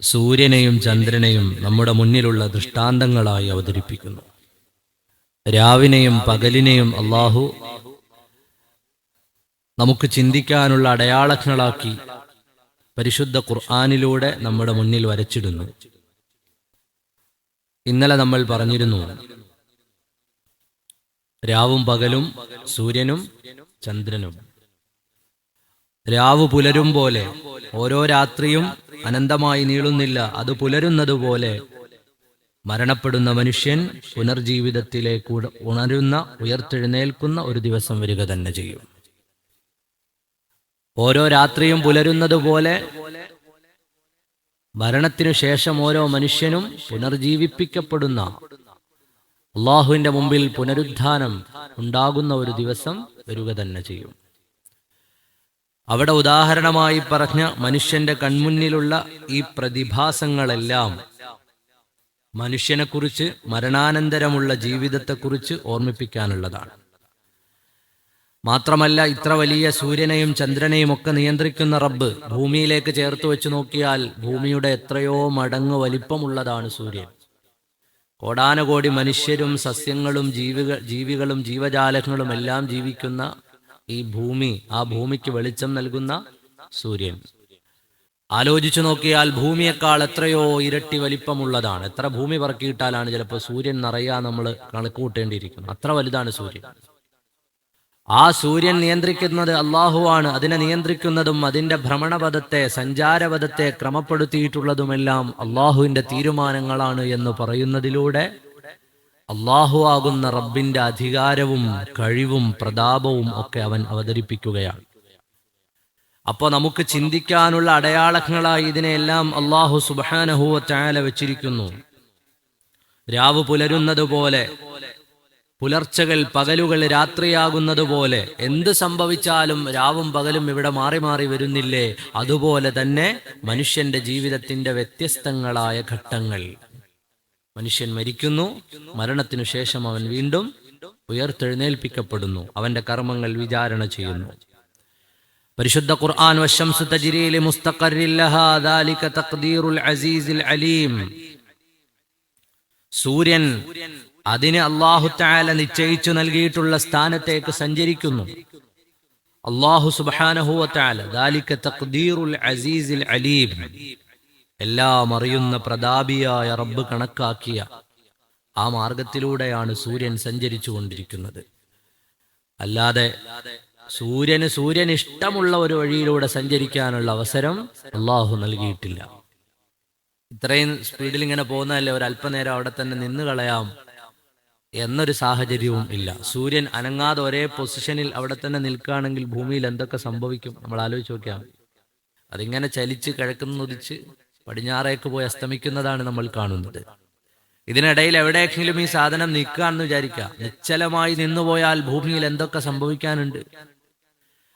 സൂര്യനെയും ചന്ദ്രനെയും നമ്മുടെ മുന്നിലുള്ള ദൃഷ്ടാന്തങ്ങളായി അവതരിപ്പിക്കുന്നു. രാവിനെയും പകലിനെയും അള്ളാഹു നമുക്ക് ചിന്തിക്കാനുള്ള അടയാളങ്ങളാക്കി പരിശുദ്ധ ഖുർആനിലൂടെ നമ്മുടെ മുന്നിൽ വരച്ചിടുന്നു. ഇന്നലെ നമ്മൾ പറഞ്ഞിരുന്നു, രാവും പകലും സൂര്യനും ചന്ദ്രനും. രാവ് പുലരും പോലെ ഓരോ രാത്രിയും അനന്തമായി നീളുന്നില്ല. അത് പുലരുന്നതുപോലെ മരണപ്പെടുന്ന മനുഷ്യൻ പുനർജീവിതത്തിലേക്ക് ഉണരുന്ന, ഉയർത്തെഴുന്നേൽക്കുന്ന ഒരു ദിവസം വരിക തന്നെ ചെയ്യും. ഓരോ രാത്രിയും പുലരുന്നത് പോലെ മരണത്തിനു ശേഷം ഓരോ മനുഷ്യനും പുനർജീവിപ്പിക്കപ്പെടുന്ന, അള്ളാഹുവിന്റെ മുമ്പിൽ പുനരുദ്ധാനം ഉണ്ടാകുന്ന ഒരു ദിവസം വരിക തന്നെ ചെയ്യും. അവിടെ ഉദാഹരണമായി പറഞ്ഞ മനുഷ്യന്റെ കൺമുന്നിലുള്ള ഈ പ്രതിഭാസങ്ങളെല്ലാം മനുഷ്യനെക്കുറിച്ച്, മരണാനന്തരമുള്ള ജീവിതത്തെക്കുറിച്ച് ഓർമ്മിപ്പിക്കാനുള്ളതാണ്. മാത്രമല്ല, ഇത്ര വലിയ സൂര്യനെയും ചന്ദ്രനെയും ഒക്കെ നിയന്ത്രിക്കുന്ന റബ്ബ് ഭൂമിയിലേക്ക് ചേർത്ത് വെച്ച് നോക്കിയാൽ ഭൂമിയുടെ എത്രയോ മടങ്ങ് വലിപ്പമുള്ളതാണ് സൂര്യൻ. കോടാനുകോടി മനുഷ്യരും സസ്യങ്ങളും ജീവികളും ജീവജാലങ്ങളും എല്ലാം ജീവിക്കുന്ന ഈ ഭൂമി, ആ ഭൂമിക്ക് വെളിച്ചം നൽകുന്ന സൂര്യൻ. ആലോചിച്ചു നോക്കിയാൽ ഭൂമിയേക്കാൾ എത്രയോ ഇരട്ടി വലിപ്പമുള്ളതാണ്. എത്ര ഭൂമി പറക്കിയിട്ടാലാണ് ചിലപ്പോൾ സൂര്യൻ നിറയാൻ നമ്മൾ കണക്ക് കൂട്ടേണ്ടിയിരിക്കുന്നത്. അത്ര വലുതാണ് സൂര്യൻ. ആ സൂര്യൻ നിയന്ത്രിക്കുന്നത് അള്ളാഹുവാണ്. അതിനെ നിയന്ത്രിക്കുന്നതും അതിന്റെ ഭ്രമണപഥത്തെ, സഞ്ചാരപഥത്തെ ക്രമപ്പെടുത്തിയിട്ടുള്ളതുമെല്ലാം അള്ളാഹുവിന്റെ തീരുമാനങ്ങളാണ് എന്ന് പറയുന്നതിലൂടെ അള്ളാഹു ആകുന്ന റബ്ബിന്റെ അധികാരവും കഴിവും പ്രതാപവും ഒക്കെ അവൻ അവതരിപ്പിക്കുകയാണ്. അപ്പോൾ നമുക്ക് ചിന്തിക്കാനുള്ള അടയാളങ്ങളായി ഇതിനെല്ലാം അള്ളാഹു സുബ്ഹാനഹു വ തആല വെച്ചിരിക്കുന്നു. രാവ് പുലരുന്നത് പോലെ, പുലർച്ചകൾ പകലുകൾ രാത്രിയാകുന്നത് പോലെ, എന്ത് സംഭവിച്ചാലും രാവും പകലും ഇവിടെ മാറി മാറി വരുന്നില്ലേ? അതുപോലെ തന്നെ മനുഷ്യന്റെ ജീവിതത്തിന്റെ വ്യത്യസ്തങ്ങളായ ഘട്ടങ്ങൾ. മനുഷ്യൻ മരിക്കുന്നു, മരണത്തിനു ശേഷം അവൻ വീണ്ടും ഉയർത്തെഴുന്നേൽപ്പിക്കപ്പെടുന്നു, അവന്റെ കർമ്മങ്ങൾ വിചാരണ ചെയ്യുന്നു. പരിശുദ്ധ ഖുർആൻ വശംസു തജ്രീ ലിമുസ്തഖറിൻ ലഹാ ദാലിക തഖ്ദീറുൽ അസീസിൽ അലീം. സൂര്യൻ അതിന് അല്ലാഹു തആല നിശ്ചയിച്ചു നൽകിയിട്ടുള്ള സ്ഥാനത്തേക്ക് സഞ്ചരിക്കുന്നു. അല്ലാഹു സുബ്ഹാനഹു വ തആല ദാലിക തഖ്ദീറുൽ അസീസിൽ അലീം, എല്ലാം അറിയുന്ന പ്രതാപിയായ റബ്ബ് കണക്കാക്കിയ ആ മാർഗത്തിലൂടെയാണ് സൂര്യൻ സഞ്ചരിച്ചു കൊണ്ടിരിക്കുന്നത്. അല്ലാതെ സൂര്യന് ഇഷ്ടമുള്ള ഒരു വഴിയിലൂടെ സഞ്ചരിക്കാനുള്ള അവസരം അള്ളാഹു നൽകിയിട്ടില്ല. ഇത്രയും സ്പീഡിൽ ഇങ്ങനെ പോകുന്നതല്ലേ, ഒരു അല്പനേരം അവിടെ തന്നെ നിന്ന് കളയാം എന്നൊരു സാഹചര്യവും ഇല്ല. സൂര്യൻ അനങ്ങാതെ ഒരേ പൊസിഷനിൽ അവിടെ തന്നെ നിൽക്കുകയാണെങ്കിൽ ഭൂമിയിൽ എന്തൊക്കെ സംഭവിക്കും നമ്മൾ ആലോചിച്ച് നോക്കിയാൽ. അതിങ്ങനെ ചലിച്ച് കിഴക്കുന്നുദിച്ച് പടിഞ്ഞാറേക്ക് പോയി അസ്തമിക്കുന്നതാണ് നമ്മൾ കാണുന്നത്. ഇതിനിടയിൽ എവിടെയെങ്കിലും ഈ സാധനം നിൽക്കുകയാണെന്ന് വിചാരിക്കുക, നിശ്ചലമായി നിന്നുപോയാൽ ഭൂമിയിൽ എന്തൊക്കെ സംഭവിക്കാനുണ്ട്.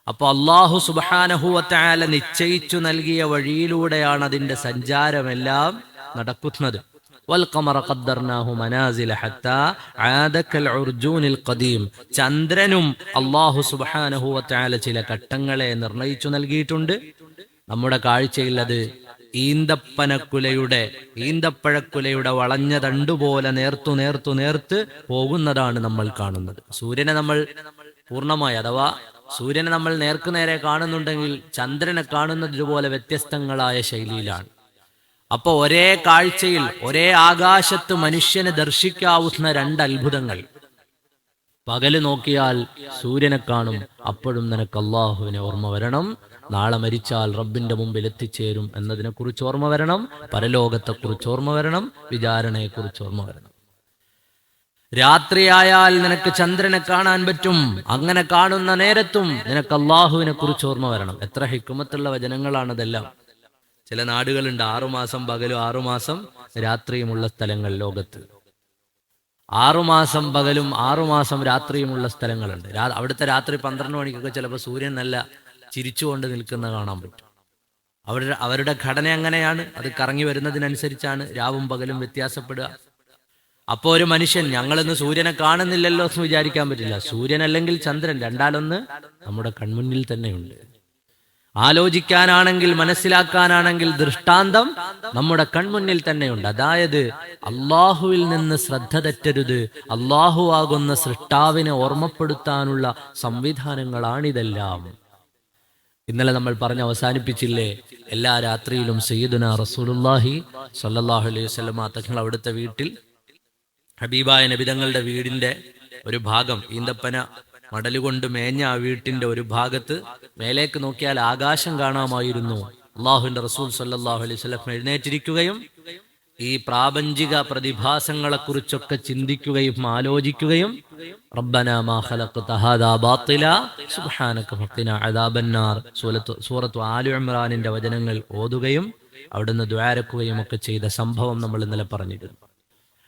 അപ്പൊ അല്ലാഹു സുബ്ഹാനഹു വ തആല നിശ്ചയിച്ചു നൽകിയ വഴിയിലൂടെയാണ് അതിന്റെ സഞ്ചാരമെല്ലാം നടക്കുന്നത്. വൽഖമറ ഖദ്ദർനാഹു മനാസില ഹത്താ ആദ കൽ ഉർജൂനിൽ ഖദീം. ചന്ദ്രനും അല്ലാഹു സുബ്ഹാനഹു വ തആല ചില ഘട്ടങ്ങളെ നിർണയിച്ചു നൽകിയിട്ടുണ്ട്. നമ്മുടെ കാഴ്ചയിൽ അത് ഈന്തപ്പഴക്കുലയുടെ വളഞ്ഞ തണ്ടുപോലെ നേർത്ത് പോകുന്നതാണ് നമ്മൾ കാണുന്നത്. സൂര്യനെ നമ്മൾ പൂർണ്ണമായി, അഥവാ സൂര്യനെ നമ്മൾ നേർക്കുനേരെ കാണുന്നുണ്ടെങ്കിൽ ചന്ദ്രനെ കാണുന്നത് ഇതുപോലെ വ്യത്യസ്തങ്ങളായ ശൈലിയിലാണ്. അപ്പൊ ഒരേ കാഴ്ചയിൽ, ഒരേ ആകാശത്ത് മനുഷ്യന് ദർശിക്കാവുന്ന രണ്ട് അത്ഭുതങ്ങൾ. പകല് നോക്കിയാൽ സൂര്യനെ കാണും, അപ്പോഴും നിനക്ക് അള്ളാഹുവിനെ ഓർമ്മ വരണം. നാളെ മരിച്ചാൽ റബ്ബിന്റെ മുമ്പിൽ എത്തിച്ചേരും എന്നതിനെ കുറിച്ച് ഓർമ്മ വരണം. പരലോകത്തെക്കുറിച്ച് ഓർമ്മ വരണം. വിചാരണയെക്കുറിച്ച് ഓർമ്മ വരണം. രാത്രിയായാൽ നിനക്ക് ചന്ദ്രനെ കാണാൻ പറ്റും. അങ്ങനെ കാണുന്ന നേരത്തും നിനക്ക് അള്ളാഹുവിനെ കുറിച്ച് ഓർമ്മ വരണം. എത്ര ഹിക്മത്തുള്ള വചനങ്ങളാണതെല്ലാം. ചില നാടുകളുണ്ട് 6 മാസം പകലും 6 മാസം രാത്രിയുമുള്ള സ്ഥലങ്ങൾ ലോകത്ത്. 6 മാസം പകലും 6 മാസം രാത്രിയുമുള്ള സ്ഥലങ്ങളുണ്ട്. അവിടുത്തെ രാത്രി 12 മണിക്കൊക്കെ ചിലപ്പോൾ സൂര്യൻ നല്ല ചിരിച്ചുകൊണ്ട് നിൽക്കുന്ന കാണാൻ പറ്റും. അവരുടെ ഘടന അങ്ങനെയാണ്. അത് കറങ്ങി വരുന്നതിനനുസരിച്ചാണ് രാവും പകലും വ്യത്യാസപ്പെടുക. അപ്പോ ഒരു മനുഷ്യൻ, ഞങ്ങളിന്ന് സൂര്യനെ കാണുന്നില്ലല്ലോ എന്ന് വിചാരിക്കാൻ പറ്റില്ല. സൂര്യൻ അല്ലെങ്കിൽ ചന്ദ്രൻ, രണ്ടാലൊന്ന് നമ്മുടെ കൺമുന്നിൽ തന്നെയുണ്ട്. ആലോചിക്കാനാണെങ്കിൽ, മനസ്സിലാക്കാനാണെങ്കിൽ ദൃഷ്ടാന്തം നമ്മുടെ കൺമുന്നിൽ തന്നെയുണ്ട്. അതായത് അള്ളാഹുവിൽ നിന്ന് ശ്രദ്ധ തെറ്റരുത്, അള്ളാഹു ആകുന്ന സൃഷ്ടാവിനെ ഓർമ്മപ്പെടുത്താനുള്ള സംവിധാനങ്ങളാണിതെല്ലാം. ഇന്നലെ നമ്മൾ പറഞ്ഞ് അവസാനിപ്പിച്ചില്ലേ, എല്ലാ രാത്രിയിലും സയ്യിദുനാ റസൂലുള്ളാഹി സ്വല്ലല്ലാഹു അലൈഹി വസല്ലമ തങ്ങൾ അവിടുത്തെ വീട്ടിൽ, ഹബീബായ നബി തങ്ങളുടെ വീടിന്റെ ഒരു ഭാഗം, ഈന്തപ്പന മടലുകൊണ്ട് മേഞ്ഞ ആ വീട്ടിന്റെ ഒരു ഭാഗത്ത് മേലേക്ക് നോക്കിയാൽ ആകാശം കാണാമായിരുന്നു. അള്ളാഹുവിന്റെ റസൂൽ സ്വല്ലല്ലാഹു അലൈഹി വസല്ലം എഴുന്നേറ്റിരിക്കുകയും ഈ പ്രാപഞ്ചിക പ്രതിഭാസങ്ങളെക്കുറിച്ചൊക്കെ ചിന്തിക്കുകയും ആലോചിക്കുകയും റബ്ബനാ മാ ഖലഖ്ത ഹാദാ ബാത്തിലാ സുബ്ഹാനക ഫഖിനാ അദാബന്നാർ സൂറത്തു ആലി ഇംറാനിന്റെ വചനങ്ങൾ ഓതുകയും അവിടുന്ന് ദുആരക്കുകയും ഒക്കെ ചെയ്ത സംഭവം നമ്മൾ ഇന്നലെ പറഞ്ഞിരുന്നു.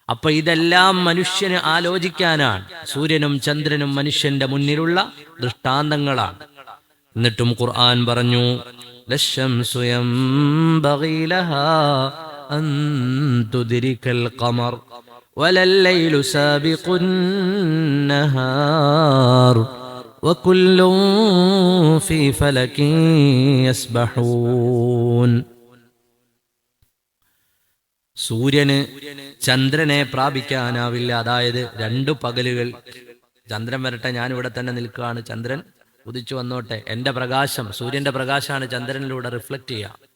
അപ്പൊ ഇതെല്ലാം മനുഷ്യന് ആലോചിക്കാനാണ്. സൂര്യനും ചന്ദ്രനും മനുഷ്യന്റെ മുന്നിലുള്ള ദൃഷ്ടാന്തങ്ങളാണ്. എന്നിട്ടും ഖുർആൻ പറഞ്ഞു, ലശംസു യംബഗി ലഹാ അൻ തുദ്രികൽ ഖമർ വലല്ലൈലു സാബിഖുൻ നഹാർ വകുല്ലുൻ ഫീ ഫലകിൻ യസ്ബഹൂൻ. സൂര്യന് ചന്ദ്രനെ പ്രാപിക്കാനാവില്ല. അതായത് 2 പകലുകൾ, ചന്ദ്രൻ വരട്ടെ, ഞാൻ ഇവിടെ തന്നെ നിൽക്കുകയാണ്, ചന്ദ്രൻ ഉദിച്ചു വന്നോട്ടെ, എന്റെ പ്രകാശം, സൂര്യന്റെ പ്രകാശമാണ് ചന്ദ്രനിലൂടെ റിഫ്ലക്റ്റ് ചെയ്യുക,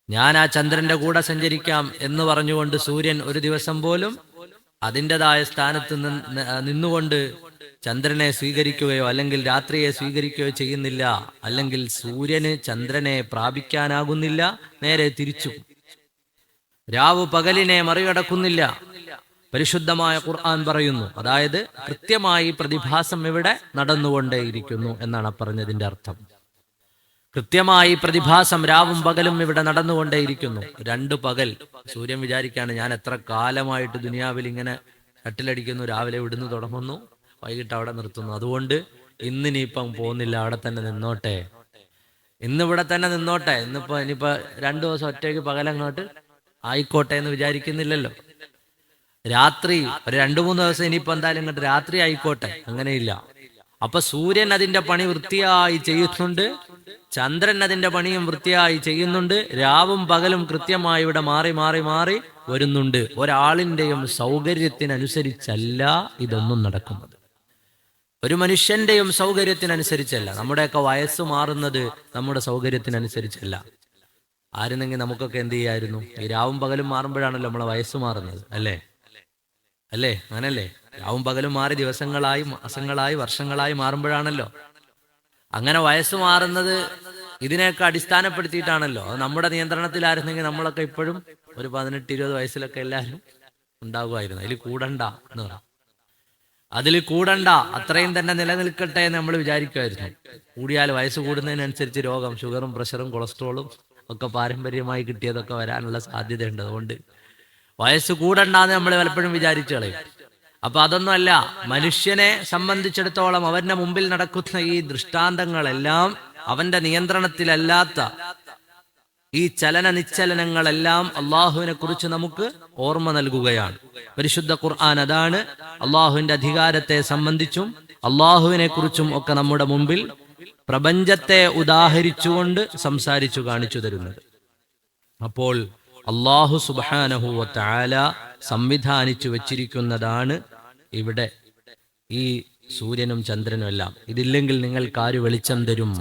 ഞാൻ ആ ചന്ദ്രന്റെ കൂടെ സഞ്ചരിക്കാം എന്ന് പറഞ്ഞുകൊണ്ട് സൂര്യൻ ഒരു ദിവസം പോലും അതിൻ്റെതായ സ്ഥാനത്ത് നിന്നുകൊണ്ട് ചന്ദ്രനെ സ്വീകരിക്കുകയോ അല്ലെങ്കിൽ രാത്രിയെ സ്വീകരിക്കുകയോ ചെയ്യുന്നില്ല. അല്ലെങ്കിൽ സൂര്യന് ചന്ദ്രനെ പ്രാപിക്കാനാകുന്നില്ല, നേരെ തിരിച്ചു, രാവ് പകലിനെ മറികടക്കുന്നില്ല. പരിശുദ്ധമായ ഖുർആൻ പറയുന്നു, അതായത് കൃത്യമായി പ്രതിഭാസം ഇവിടെ നടന്നുകൊണ്ടേയിരിക്കുന്നു എന്നാണ് പറഞ്ഞതിന്റെ അർത്ഥം. കൃത്യമായി പ്രതിഭാസം രാവും പകലും ഇവിടെ നടന്നുകൊണ്ടേയിരിക്കുന്നു. 2 പകൽ. സൂര്യൻ വിചാരിക്കാണ്, ഞാൻ എത്ര കാലമായിട്ട് ദുനിയാവിൽ ഇങ്ങനെ കട്ടിലടിക്കുന്നു, രാവിലെ ഇവിടുന്ന് തുടങ്ങുന്നു, വൈകിട്ട് അവിടെ നിർത്തുന്നു, അതുകൊണ്ട് ഇന്നിനിപ്പം പോകുന്നില്ല, അവിടെ തന്നെ നിന്നോട്ടെ, ഇന്നിവിടെ തന്നെ നിന്നോട്ടെ, ഇനിയിപ്പോ 2 ദിവസം ഒറ്റയ്ക്ക് പകലങ്ങോട്ട് ആയിക്കോട്ടെ എന്ന് വിചാരിക്കുന്നില്ലല്ലോ. രാത്രി ഒരു 2-3 ദിവസം ഇനിയിപ്പോ എന്തായാലും ഇങ്ങോട്ട് രാത്രി ആയിക്കോട്ടെ, അങ്ങനെയില്ല. അപ്പൊ സൂര്യൻ അതിന്റെ പണി വൃത്തിയായി ചെയ്യുന്നുണ്ട്, ചന്ദ്രൻ അതിന്റെ പണിയും വൃത്തിയായി ചെയ്യുന്നുണ്ട്, രാവും പകലും കൃത്യമായി ഇവിടെ മാറി മാറി മാറി വരുന്നുണ്ട്. ഒരാളിന്റെയും സൗകര്യത്തിനനുസരിച്ചല്ല ഇതൊന്നും നടക്കുന്നത്, ഒരു മനുഷ്യന്റെയും സൗകര്യത്തിനനുസരിച്ചല്ല. നമ്മുടെയൊക്കെ വയസ്സ് മാറുന്നത് നമ്മുടെ സൗകര്യത്തിനനുസരിച്ചല്ല. ആയിരുന്നെങ്കിൽ നമുക്കൊക്കെ എന്ത് ചെയ്യായിരുന്നു, ഈ രാവും പകലും മാറുമ്പോഴാണല്ലോ നമ്മളെ വയസ്സ് മാറുന്നത്, അല്ലേ? അങ്ങനല്ലേ? രാവും പകലും മാറി ദിവസങ്ങളായി, മാസങ്ങളായി, വർഷങ്ങളായി മാറുമ്പോഴാണല്ലോ. അങ്ങനെ വയസ്സ് മാറുന്നത് ഇതിനെയൊക്കെ അടിസ്ഥാനപ്പെടുത്തിയിട്ടാണല്ലോ. അത് നമ്മുടെ നിയന്ത്രണത്തിലായിരുന്നെങ്കിൽ നമ്മളൊക്കെ ഇപ്പോഴും ഒരു 18-20 വയസ്സിലൊക്കെ എല്ലാവരും ഉണ്ടാകുമായിരുന്നു. അതിൽ കൂടണ്ട എന്ന് പറയാം, അതിൽ കൂടണ്ട, അത്രയും തന്നെ നിലനിൽക്കട്ടെ എന്ന് നമ്മൾ വിചാരിക്കുമായിരുന്നു. കൂടിയാൽ വയസ്സ് കൂടുന്നതിനനുസരിച്ച് രോഗം, ഷുഗറും പ്രഷറും കൊളസ്ട്രോളും ഒക്കെ പാരമ്പര്യമായി കിട്ടിയതൊക്കെ വരാനുള്ള സാധ്യതയുണ്ട്. അതുകൊണ്ട് വയസ്സ് കൂടണ്ടാന്ന് നമ്മൾ പലപ്പോഴും വിചാരിച്ചു കളയും. അപ്പൊ അതൊന്നും അല്ല. മനുഷ്യനെ സംബന്ധിച്ചിടത്തോളം അവന്റെ മുമ്പിൽ നടക്കുന്ന ഈ ദൃഷ്ടാന്തങ്ങളെല്ലാം, അവന്റെ നിയന്ത്രണത്തിലല്ലാത്ത ഈ ചലന നിശ്ചലനങ്ങളെല്ലാം അള്ളാഹുവിനെ കുറിച്ച് നമുക്ക് ഓർമ്മ നൽകുകയാണ്. പരിശുദ്ധ ഖുർആൻ അതാണ് അള്ളാഹുവിന്റെ അധികാരത്തെ സംബന്ധിച്ചും അള്ളാഹുവിനെ കുറിച്ചും ഒക്കെ നമ്മുടെ മുമ്പിൽ പ്രപഞ്ചത്തെ ഉദാഹരിച്ചുകൊണ്ട് സംസാരിച്ചു കാണിച്ചു തരുന്നത്. അപ്പോൾ അള്ളാഹു സുബ്ഹാനഹു വ തആല സംവിധാനിച്ചു വെച്ചിരിക്കുന്നതാണ് ഇവിടെ ഈ സൂര്യനും ചന്ദ്രനും എല്ലാം. ഇതില്ലെങ്കിൽ നിങ്ങൾക്ക് ആര് വെളിച്ചം തരും?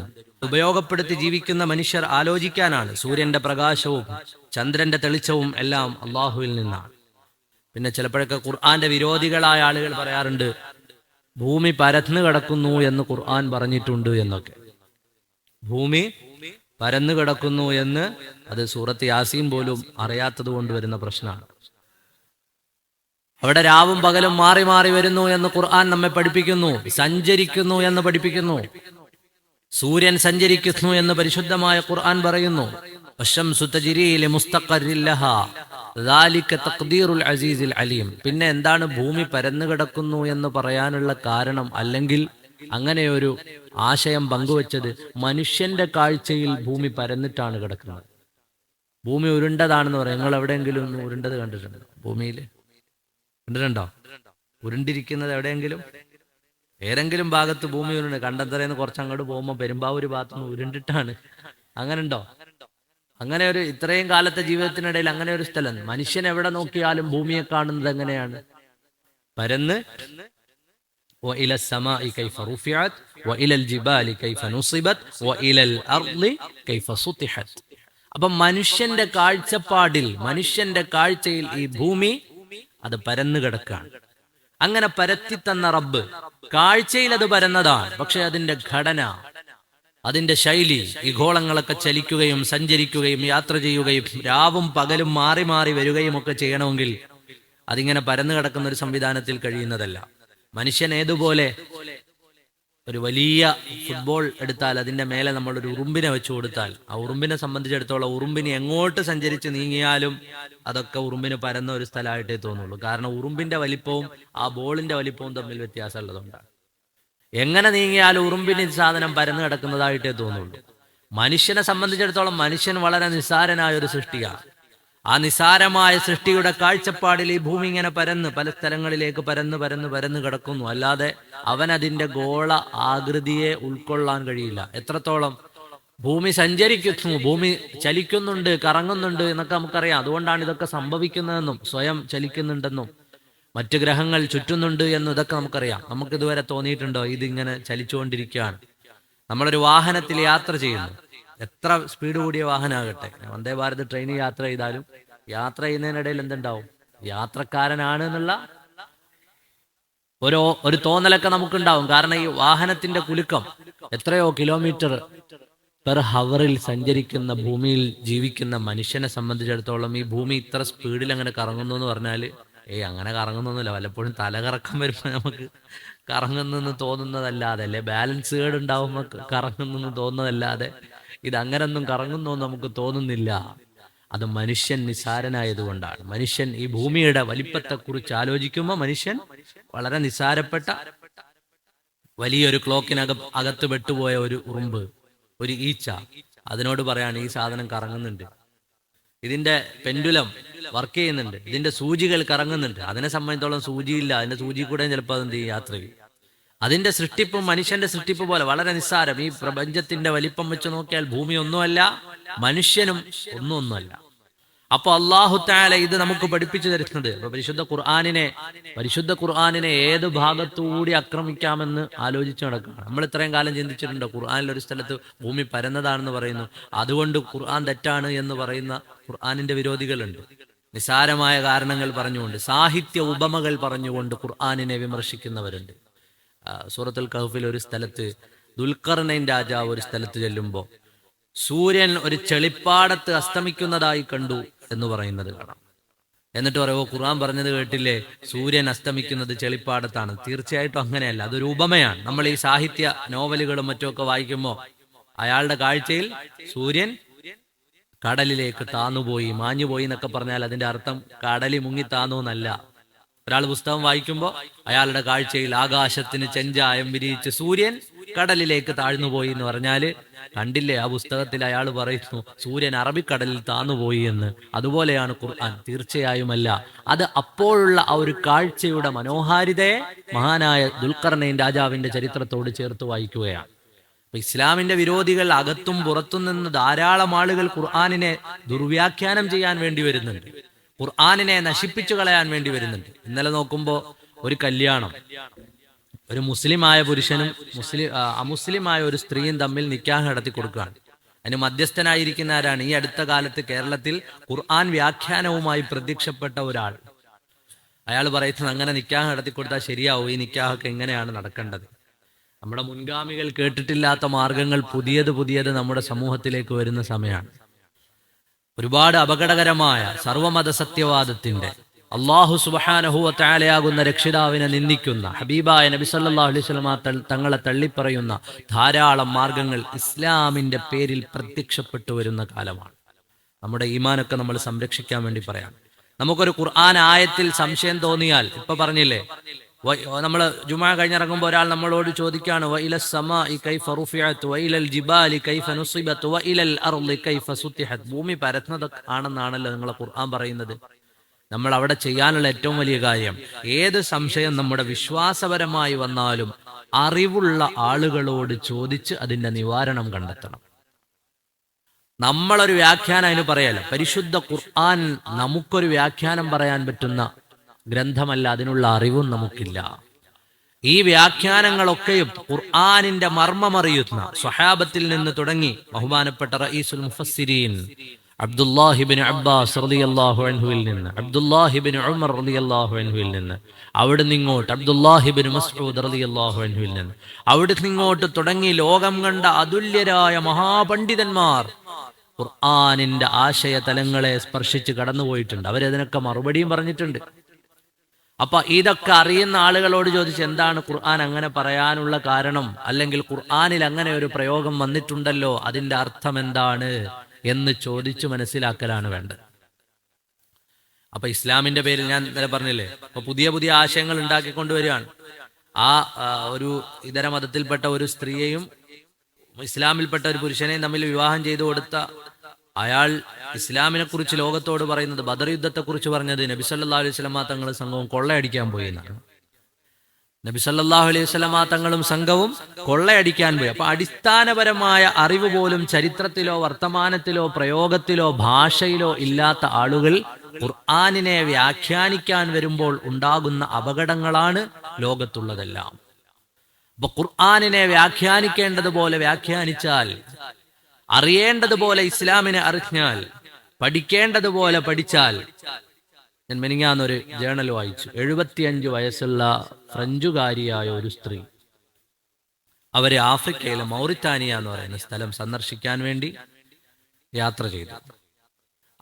ഉപയോഗപ്പെടുത്തി ജീവിക്കുന്ന മനുഷ്യർ ആലോചിക്കാനാണ്. സൂര്യന്റെ പ്രകാശവും ചന്ദ്രന്റെ തെളിച്ചവും എല്ലാം അള്ളാഹുവിൽ നിന്നാണ്. പിന്നെ ചിലപ്പോഴൊക്കെ ഖുർആന്റെ വിരോധികളായ ആളുകൾ പറയാറുണ്ട്, ഭൂമി പരന്നു കിടക്കുന്നു എന്ന് ഖുർആൻ പറഞ്ഞിട്ടുണ്ട് എന്നൊക്കെ. ഭൂമി പരന്നു കിടക്കുന്നു എന്ന് അത് സൂറത്ത് യാസീൻ പോലും അറിയാത്തത് കൊണ്ട് വരുന്ന പ്രശ്നമാണ്. അവിടെ രാവും പകലും മാറി മാറി വരുന്നു എന്ന് ഖുർആൻ നമ്മെ പഠിപ്പിക്കുന്നു. സഞ്ചരിക്കുന്നു എന്ന് പഠിപ്പിക്കുന്നു. സൂര്യൻ സഞ്ചരിക്കുന്നു എന്ന് പരിശുദ്ധമായ ഖുർആൻ പറയുന്നു. വശംസു തജ്രീ ലിമുസ്തഖറിൻ ലഹാ ദാലിക തഖ്ദീറുൽ അസീസിൽ അലീം. പിന്നെ എന്താണ് ഭൂമി പരന്നു കിടക്കുന്നു എന്ന് പറയാനുള്ള കാരണം? അല്ലെങ്കിൽ അങ്ങനെ ഒരു ആശയം പങ്കുവച്ചത്, മനുഷ്യന്റെ കാഴ്ചയിൽ ഭൂമി പരന്നിട്ടാണ് കിടക്കുന്നത്. ഭൂമി ഉരുണ്ടതാണെന്ന് പറയാം. നിങ്ങൾ എവിടെയെങ്കിലും ഒന്ന് ഉരുണ്ടത് കണ്ടിട്ടുണ്ടോ? ഭൂമിയിൽ കണ്ടിട്ടുണ്ടോ ഉരുണ്ടിരിക്കുന്നത് എവിടെയെങ്കിലും? ഏതെങ്കിലും ഭാഗത്ത് ഭൂമി ഉരുണ്ട്, കണ്ടന്തരേന്ന് കുറച്ച് അങ്ങോട്ട് പോകുമ്പോൾ പെരുമ്പാവൂര് ഭാഗത്തുനിന്ന് ഉരുണ്ടിട്ടാണ്. അങ്ങനെ ഉണ്ടോ? അങ്ങനെ ഒരു ഇത്രയും കാലത്തെ ജീവിതത്തിനിടയിൽ അങ്ങനെ ഒരു സ്ഥലം. മനുഷ്യൻ എവിടെ നോക്കിയാലും ഭൂമിയെ കാണുന്നത് എങ്ങനെയാണ്? പരന്ന്. وإلى السماء كيف رفعت وإلى الجبال كيف نصبت وإلى الأرض كيف سطحت. അപ്പം മനുഷ്യന്റെ കാഴ്ചപ്പാടിൽ, മനുഷ്യന്റെ കാഴ്ചയിൽ ഈ ഭൂമി അത് പരന്നു കിടക്കാണ്. അങ്ങനെ പരത്തി തന്ന റബ്ബ് കാഴ്ചയിൽ അത് പരന്നതാണ്. പക്ഷെ അതിന്റെ ഘടന, അതിന്റെ ശൈലി, ഈ ഗോളങ്ങളൊക്കെ ചലിക്കുകയും സഞ്ചരിക്കുകയും യാത്ര ചെയ്യുകയും രാവും പകലും മാറി മാറി വരികയും ഒക്കെ ചെയ്യണമെങ്കിൽ അതിങ്ങനെ പരന്നു കിടക്കുന്ന ഒരു സംവിധാനത്തിൽ കഴിയുന്നതല്ല. മനുഷ്യൻ ഏതുപോലെ ഒരു വലിയ ഫുട്ബോൾ എടുത്താൽ അതിന്റെ മേലെ നമ്മളൊരു ഉറുമ്പിനെ വെച്ചു കൊടുത്താൽ, ആ ഉറുമ്പിനെ സംബന്ധിച്ചിടത്തോളം ഉറുമ്പിന് എങ്ങോട്ട് സഞ്ചരിച്ച് നീങ്ങിയാലും അതൊക്കെ ഉറുമ്പിന് പരന്ന ഒരു സ്ഥലമായിട്ടേ തോന്നുള്ളൂ. കാരണം ഉറുമ്പിന്റെ വലിപ്പവും ആ ബോളിന്റെ വലിപ്പവും തമ്മിൽ വ്യത്യാസമുള്ളതുകൊണ്ടാണ്. എങ്ങനെ നീങ്ങിയാലും ഉറുമ്പിന് സാധനം പരന്നു കിടക്കുന്നതായിട്ടേ തോന്നുള്ളൂ. മനുഷ്യനെ സംബന്ധിച്ചിടത്തോളം മനുഷ്യൻ വളരെ നിസ്സാരനായ ഒരു സൃഷ്ടിയാണ്. ആ നിസാരമായ സൃഷ്ടിയുടെ കാഴ്ചപ്പാടിൽ ഈ ഭൂമി ഇങ്ങനെ പരന്ന് പല സ്ഥലങ്ങളിലേക്ക് പരന്ന് കിടക്കുന്നു. അല്ലാതെ അവനതിന്റെ ഗോള ആകൃതിയെ ഉൾക്കൊള്ളാൻ കഴിയില്ല. എത്രത്തോളം ഭൂമി സഞ്ചരിക്കുന്നു, ഭൂമി ചലിക്കുന്നുണ്ട്, കറങ്ങുന്നുണ്ട് എന്നൊക്കെ നമുക്കറിയാം. അതുകൊണ്ടാണ് ഇതൊക്കെ സംഭവിക്കുന്നതെന്നും സ്വയം ചലിക്കുന്നുണ്ടെന്നും മറ്റ് ഗ്രഹങ്ങൾ ചുറ്റുന്നുണ്ട് എന്നും ഇതൊക്കെ നമുക്കറിയാം. നമുക്കിതുവരെ തോന്നിയിട്ടുണ്ടോ ഇതിങ്ങനെ ചലിച്ചുകൊണ്ടിരിക്കുകയാണ്? നമ്മളൊരു വാഹനത്തിൽ യാത്ര ചെയ്യുന്നു, എത്ര സ്പീഡ് കൂടിയ വാഹനമാകട്ടെ, വന്ദേ ഭാരത് ട്രെയിനിൽ യാത്ര ചെയ്താലും യാത്ര ചെയ്യുന്നതിനിടയിൽ എന്തുണ്ടാവും? യാത്രക്കാരനാണ് എന്നുള്ള ഒരു തോന്നലൊക്കെ നമുക്കുണ്ടാവും. കാരണം ഈ വാഹനത്തിന്റെ കുലുക്കം എത്രയോ കിലോമീറ്റർ പെർ ഹവറിൽ സഞ്ചരിക്കുന്ന ഭൂമിയിൽ ജീവിക്കുന്ന മനുഷ്യനെ സംബന്ധിച്ചിടത്തോളം ഈ ഭൂമി ഇത്ര സ്പീഡിൽ അങ്ങനെ കറങ്ങുന്നു എന്ന് പറഞ്ഞാൽ അങ്ങനെ കറങ്ങുന്നൊന്നുമില്ല. വല്ലപ്പോഴും തലകറക്കം വരുമ്പോൾ നമുക്ക് കറങ്ങുന്നെന്ന് തോന്നുന്നതല്ലാതെ, അല്ലെ ബാലൻസ് കേട് ഉണ്ടാവുമ്പോൾ കറങ്ങുന്നെന്ന് തോന്നുന്നതല്ലാതെ ഇതങ്ങനൊന്നും കറങ്ങുന്നു നമുക്ക് തോന്നുന്നില്ല. അത് മനുഷ്യൻ നിസാരനായതുകൊണ്ടാണ്. മനുഷ്യൻ ഈ ഭൂമിയുടെ വലിപ്പത്തെക്കുറിച്ച് ആലോചിക്കുമ്പോൾ മനുഷ്യൻ വളരെ നിസാരപ്പെട്ട വലിയൊരു അകത്ത് പെട്ടുപോയ ഒരു ഉറുമ്പ്, ഒരു ഈച്ച, അതിനോട് പറയാണ് ഈ സാധനം കറങ്ങുന്നുണ്ട്, ഇതിന്റെ പെൻഡുലം വർക്ക് ചെയ്യുന്നുണ്ട്, ഇതിന്റെ സൂചികൾ കറങ്ങുന്നുണ്ട്. അതിനെ സംബന്ധിച്ചോളം സൂചിയില്ല, അതിന്റെ സൂചി കൂടെ ചിലപ്പോൾ അതെന്ത് യാത്ര ചെയ്യും. അതിന്റെ സൃഷ്ടിപ്പും മനുഷ്യന്റെ സൃഷ്ടിപ്പ് പോലെ വളരെ നിസ്സാരം. ഈ പ്രപഞ്ചത്തിന്റെ വലിപ്പം വെച്ച് നോക്കിയാൽ ഭൂമി ഒന്നുമല്ല, മനുഷ്യനും ഒന്നുമല്ല. അപ്പൊ അല്ലാഹു തആല ഇത് നമുക്ക് പഠിപ്പിച്ചു തരുന്നത്, പരിശുദ്ധ ഖുർആനിനെ ഏത് ഭാഗത്തുകൂടി ആക്രമിക്കാമെന്ന് ആലോചിച്ച് നടക്കുകയാണ്. നമ്മൾ ഇത്രയും കാലം ചിന്തിച്ചിട്ടുണ്ടോ? ഖുർആനിൽ ഒരു സ്ഥലത്ത് ഭൂമി പരന്നതാണെന്ന് പറയുന്നു, അതുകൊണ്ട് ഖുർആൻ തെറ്റാണ് എന്ന് പറയുന്ന ഖുർആനിന്റെ വിരോധികളുണ്ട്. നിസാരമായ കാരണങ്ങൾ പറഞ്ഞുകൊണ്ട്, സാഹിത്യ ഉപമകൾ പറഞ്ഞുകൊണ്ട് ഖുർആനിനെ വിമർശിക്കുന്നവരുണ്ട്. സൂറത്തുൽ കഹ്ഫിൽ ഒരു സ്ഥലത്ത് ദുൽഖർനൈൻ രാജാവ് ഒരു സ്ഥലത്ത് ചെല്ലുമ്പോൾ സൂര്യൻ ഒരു ചെളിപ്പാടത്ത് അസ്തമിക്കുന്നതായി കണ്ടു എന്ന് പറയുന്നത് കാണാം. എന്നിട്ട് പറയുമോ, ഖുർആൻ പറഞ്ഞത് കേട്ടില്ലേ, സൂര്യൻ അസ്തമിക്കുന്നത് ചെളിപ്പാടത്താണ്. തീർച്ചയായിട്ടും അങ്ങനെയല്ല, അതൊരു ഉപമയാണ്. നമ്മൾ ഈ സാഹിത്യ നോവലുകളും മറ്റുമൊക്കെ വായിക്കുമ്പോൾ അയാളുടെ കാഴ്ചയിൽ സൂര്യൻ കടലിലേക്ക് താന്നുപോയി, മാഞ്ഞുപോയി എന്നൊക്കെ പറഞ്ഞാൽ അതിന്റെ അർത്ഥം കടലിൽ മുങ്ങി താന്നു എന്നല്ല. ഒരാൾ പുസ്തകം വായിക്കുമ്പോൾ അയാളുടെ കാഴ്ചയിൽ ആകാശത്തിന് ചെഞ്ചായം വിരിയിച്ച് സൂര്യൻ കടലിലേക്ക് താഴ്ന്നുപോയി എന്ന് പറഞ്ഞാല് കണ്ടില്ലേ, ആ പുസ്തകത്തിൽ അയാൾ പറയുന്നു സൂര്യൻ അറബിക്കടലിൽ താന്നുപോയി എന്ന്. അതുപോലെയാണ് ഖുർആൻ. തീർച്ചയായുമല്ല. അത് അപ്പോഴുള്ള ആ ഒരു കാഴ്ചയുടെ മനോഹാരിതയെ മഹാനായ ദുൽഖർനൈൻ രാജാവിന്റെ ചരിത്രത്തോട് ചേർത്ത് വായിക്കുകയാണ്. ഇസ്ലാമിന്റെ വിരോധികൾ അകത്തും പുറത്തും നിന്ന് ധാരാളം ആളുകൾ ഖുർആനിനെ ദുർവ്യാഖ്യാനം ചെയ്യാൻ വേണ്ടി വരുന്നുണ്ട്, ഖുർആനിനെ നശിപ്പിച്ചു കളയാൻ വേണ്ടി വരുന്നുണ്ട്. ഇന്നലെ നോക്കുമ്പോ ഒരു കല്യാണം, ഒരു മുസ്ലിമായ പുരുഷനും അമുസ്ലിമായ ഒരു സ്ത്രീയും തമ്മിൽ നിക്കാഹ് നടത്തി കൊടുക്കുകയാണ്. അതിന് മധ്യസ്ഥനായിരിക്കുന്ന ആരാണ്? ഈ അടുത്ത കാലത്ത് കേരളത്തിൽ ഖുർആൻ വ്യാഖ്യാനവുമായി പ്രത്യക്ഷപ്പെട്ട ഒരാൾ. അയാൾ പറയുന്നത് അങ്ങനെ നിക്കാഹ് നടത്തി കൊടുത്താൽ ശരിയാവും, ഈ നിക്കാഹൊക്കെ എങ്ങനെയാണ് നടക്കേണ്ടത്? നമ്മുടെ മുൻഗാമികൾ കേട്ടിട്ടില്ലാത്ത മാർഗങ്ങൾ പുതിയത് നമ്മുടെ സമൂഹത്തിലേക്ക് വരുന്ന സമയമാണ്. ഒരുപാട് അപകടകരമായ സർവമത സത്യവാദത്തിന്റെ, അല്ലാഹു സുബ്ഹാനഹു വ തആലയാകുന്ന രക്ഷിതാവിനെ നിന്ദിക്കുന്ന, ഹബീബായ നബി സല്ലല്ലാഹു അലൈഹി വസല്ലമ തങ്ങളെ തള്ളിപ്പറയുന്ന ധാരാളം മാർഗങ്ങൾ ഇസ്ലാമിന്റെ പേരിൽ പ്രത്യക്ഷപ്പെട്ടു വരുന്ന കാലമാണ്. നമ്മുടെ ഈമാനൊക്കെ നമ്മൾ സംരക്ഷിക്കാൻ വേണ്ടി പറയാം. നമുക്കൊരു ഖുർആൻ ആയത്തിൽ സംശയം തോന്നിയാൽ, ഇപ്പൊ പറഞ്ഞില്ലേ, നമ്മൾ ജുമാ കഴിഞ്ഞിറങ്ങുമ്പോൾ ഒരാൾ നമ്മളോട് ചോദിക്കുകയാണ്, വഇലസ് സമാഇ കൈഫ റുഫിഅത് വഇലൽ ജിബാലി കൈഫ നുസിബത് വഇലൽ അർളി കൈഫ സുത്തിഹത്. ഭൂമി പരത്തുന്നത് ആണെന്നാണല്ലോ നിങ്ങളെ ഖുർആൻ പറയുന്നത്. നമ്മൾ അവിടെ ചെയ്യാനുള്ള ഏറ്റവും വലിയ കാര്യം, ഏത് സംശയം നമ്മുടെ വിശ്വാസപരമായി വന്നാലും അറിവുള്ള ആളുകളോട് ചോദിച്ച് അതിന്റെ നിവാരണം കണ്ടെത്തണം. നമ്മളൊരു വ്യാഖ്യാനം അതിന് പറയാലോ. പരിശുദ്ധ ഖുർആൻ നമുക്കൊരു വ്യാഖ്യാനം പറയാൻ പറ്റുന്ന ഗ്രന്ഥമല്ല, അതിനുള്ള അറിവും നമുക്കില്ല. ഈ വ്യാഖ്യാനങ്ങളൊക്കെയും ഖുർആനിന്റെ മർമ്മമറിയുന്ന സ്വഹാബത്തിൽ നിന്ന് തുടങ്ങി ബഹുമാനപ്പെട്ട റഈസുൽ മുഫസ്സിരീൻ അബ്ദുല്ലാഹിബ്നു അബ്ബാസ് റളിയല്ലാഹു അൻഹുവിൽ നിന്ന്, അബ്ദുല്ലാഹിബ്നു ഉമർ റളിയല്ലാഹു അൻഹുവിൽ നിന്ന്, അവിടുന്ന് ഇങ്ങോട്ട് അബ്ദുല്ലാഹിബ്നു മസ്ഊദ് റളിയല്ലാഹു അൻഹുവിൽ നിന്ന്, അവിടുന്ന് ഇങ്ങോട്ട് തുടങ്ങി ലോകം കണ്ട അതുല്യരായ മഹാപണ്ഡിതന്മാർ ഖുർആനിന്റെ ആശയ തലങ്ങളെ സ്പർശിച്ച് കടന്നുപോയിട്ടുണ്ട്. അവരതിനൊക്കെ മറുപടിയും പറഞ്ഞിട്ടുണ്ട്. അപ്പൊ ഇതൊക്കെ അറിയുന്ന ആളുകളോട് ചോദിച്ച് എന്താണ് ഖുർആൻ അങ്ങനെ പറയാനുള്ള കാരണം, അല്ലെങ്കിൽ ഖുർആനിൽ അങ്ങനെ ഒരു പ്രയോഗം വന്നിട്ടുണ്ടല്ലോ, അതിന്റെ അർത്ഥം എന്താണ് എന്ന് ചോദിച്ചു മനസ്സിലാക്കലാണ് വേണ്ടത്. അപ്പൊ ഇസ്ലാമിന്റെ പേരിൽ ഞാൻ ഇന്നലെ പറഞ്ഞില്ലേ, അപ്പൊ പുതിയ പുതിയ ആശയങ്ങൾ ഉണ്ടാക്കിക്കൊണ്ടുവരികയാണ്. ഒരു ഇതര മതത്തിൽപ്പെട്ട ഒരു സ്ത്രീയെയും ഇസ്ലാമിൽപ്പെട്ട ഒരു പുരുഷനെയും തമ്മിൽ വിവാഹം ചെയ്തു കൊടുത്ത അയാൾ ഇസ്ലാമിനെ കുറിച്ച് ലോകത്തോട് പറയുന്നത്, ബദർ യുദ്ധത്തെ കുറിച്ച് പറഞ്ഞത് നബി സല്ലല്ലാഹു അലൈഹി വസല്ലമ തങ്ങളും സംഘവും കൊള്ളയടിക്കാൻ പോയി എന്നാണ്. നബി സല്ലല്ലാഹു അലൈഹി വസല്ലമ തങ്ങളും സംഘവും കൊള്ളയടിക്കാൻ പോയി. അപ്പൊ അടിസ്ഥാനപരമായ അറിവ് പോലും ചരിത്രത്തിലോ വർത്തമാനത്തിലോ പ്രയോഗത്തിലോ ഭാഷയിലോ ഇല്ലാത്ത ആളുകൾ ഖുർആനിനെ വ്യാഖ്യാനിക്കാൻ വരുമ്പോൾ ഉണ്ടാകുന്ന അപകടങ്ങളാണ് ലോകത്തുള്ളതെല്ലാം. അപ്പൊ ഖുർആനിനെ വ്യാഖ്യാനിക്കേണ്ടതുപോലെ വ്യാഖ്യാനിച്ചാൽ, അറിയേണ്ടതുപോലെ ഇസ്ലാമിനെ അറിഞ്ഞാൽ, പഠിക്കേണ്ടതുപോലെ പഠിച്ചാൽ. ഞാൻ മെനിങ്ങാന്നൊരു ജേണൽ വായിച്ചു. 75 വയസ്സുള്ള ഫ്രഞ്ചുകാരിയായ ഒരു സ്ത്രീ, അവര് ആഫ്രിക്കയിലെ മൗറിത്താനിയ എന്ന് പറയുന്ന സ്ഥലം സന്ദർശിക്കാൻ വേണ്ടി യാത്ര ചെയ്തു.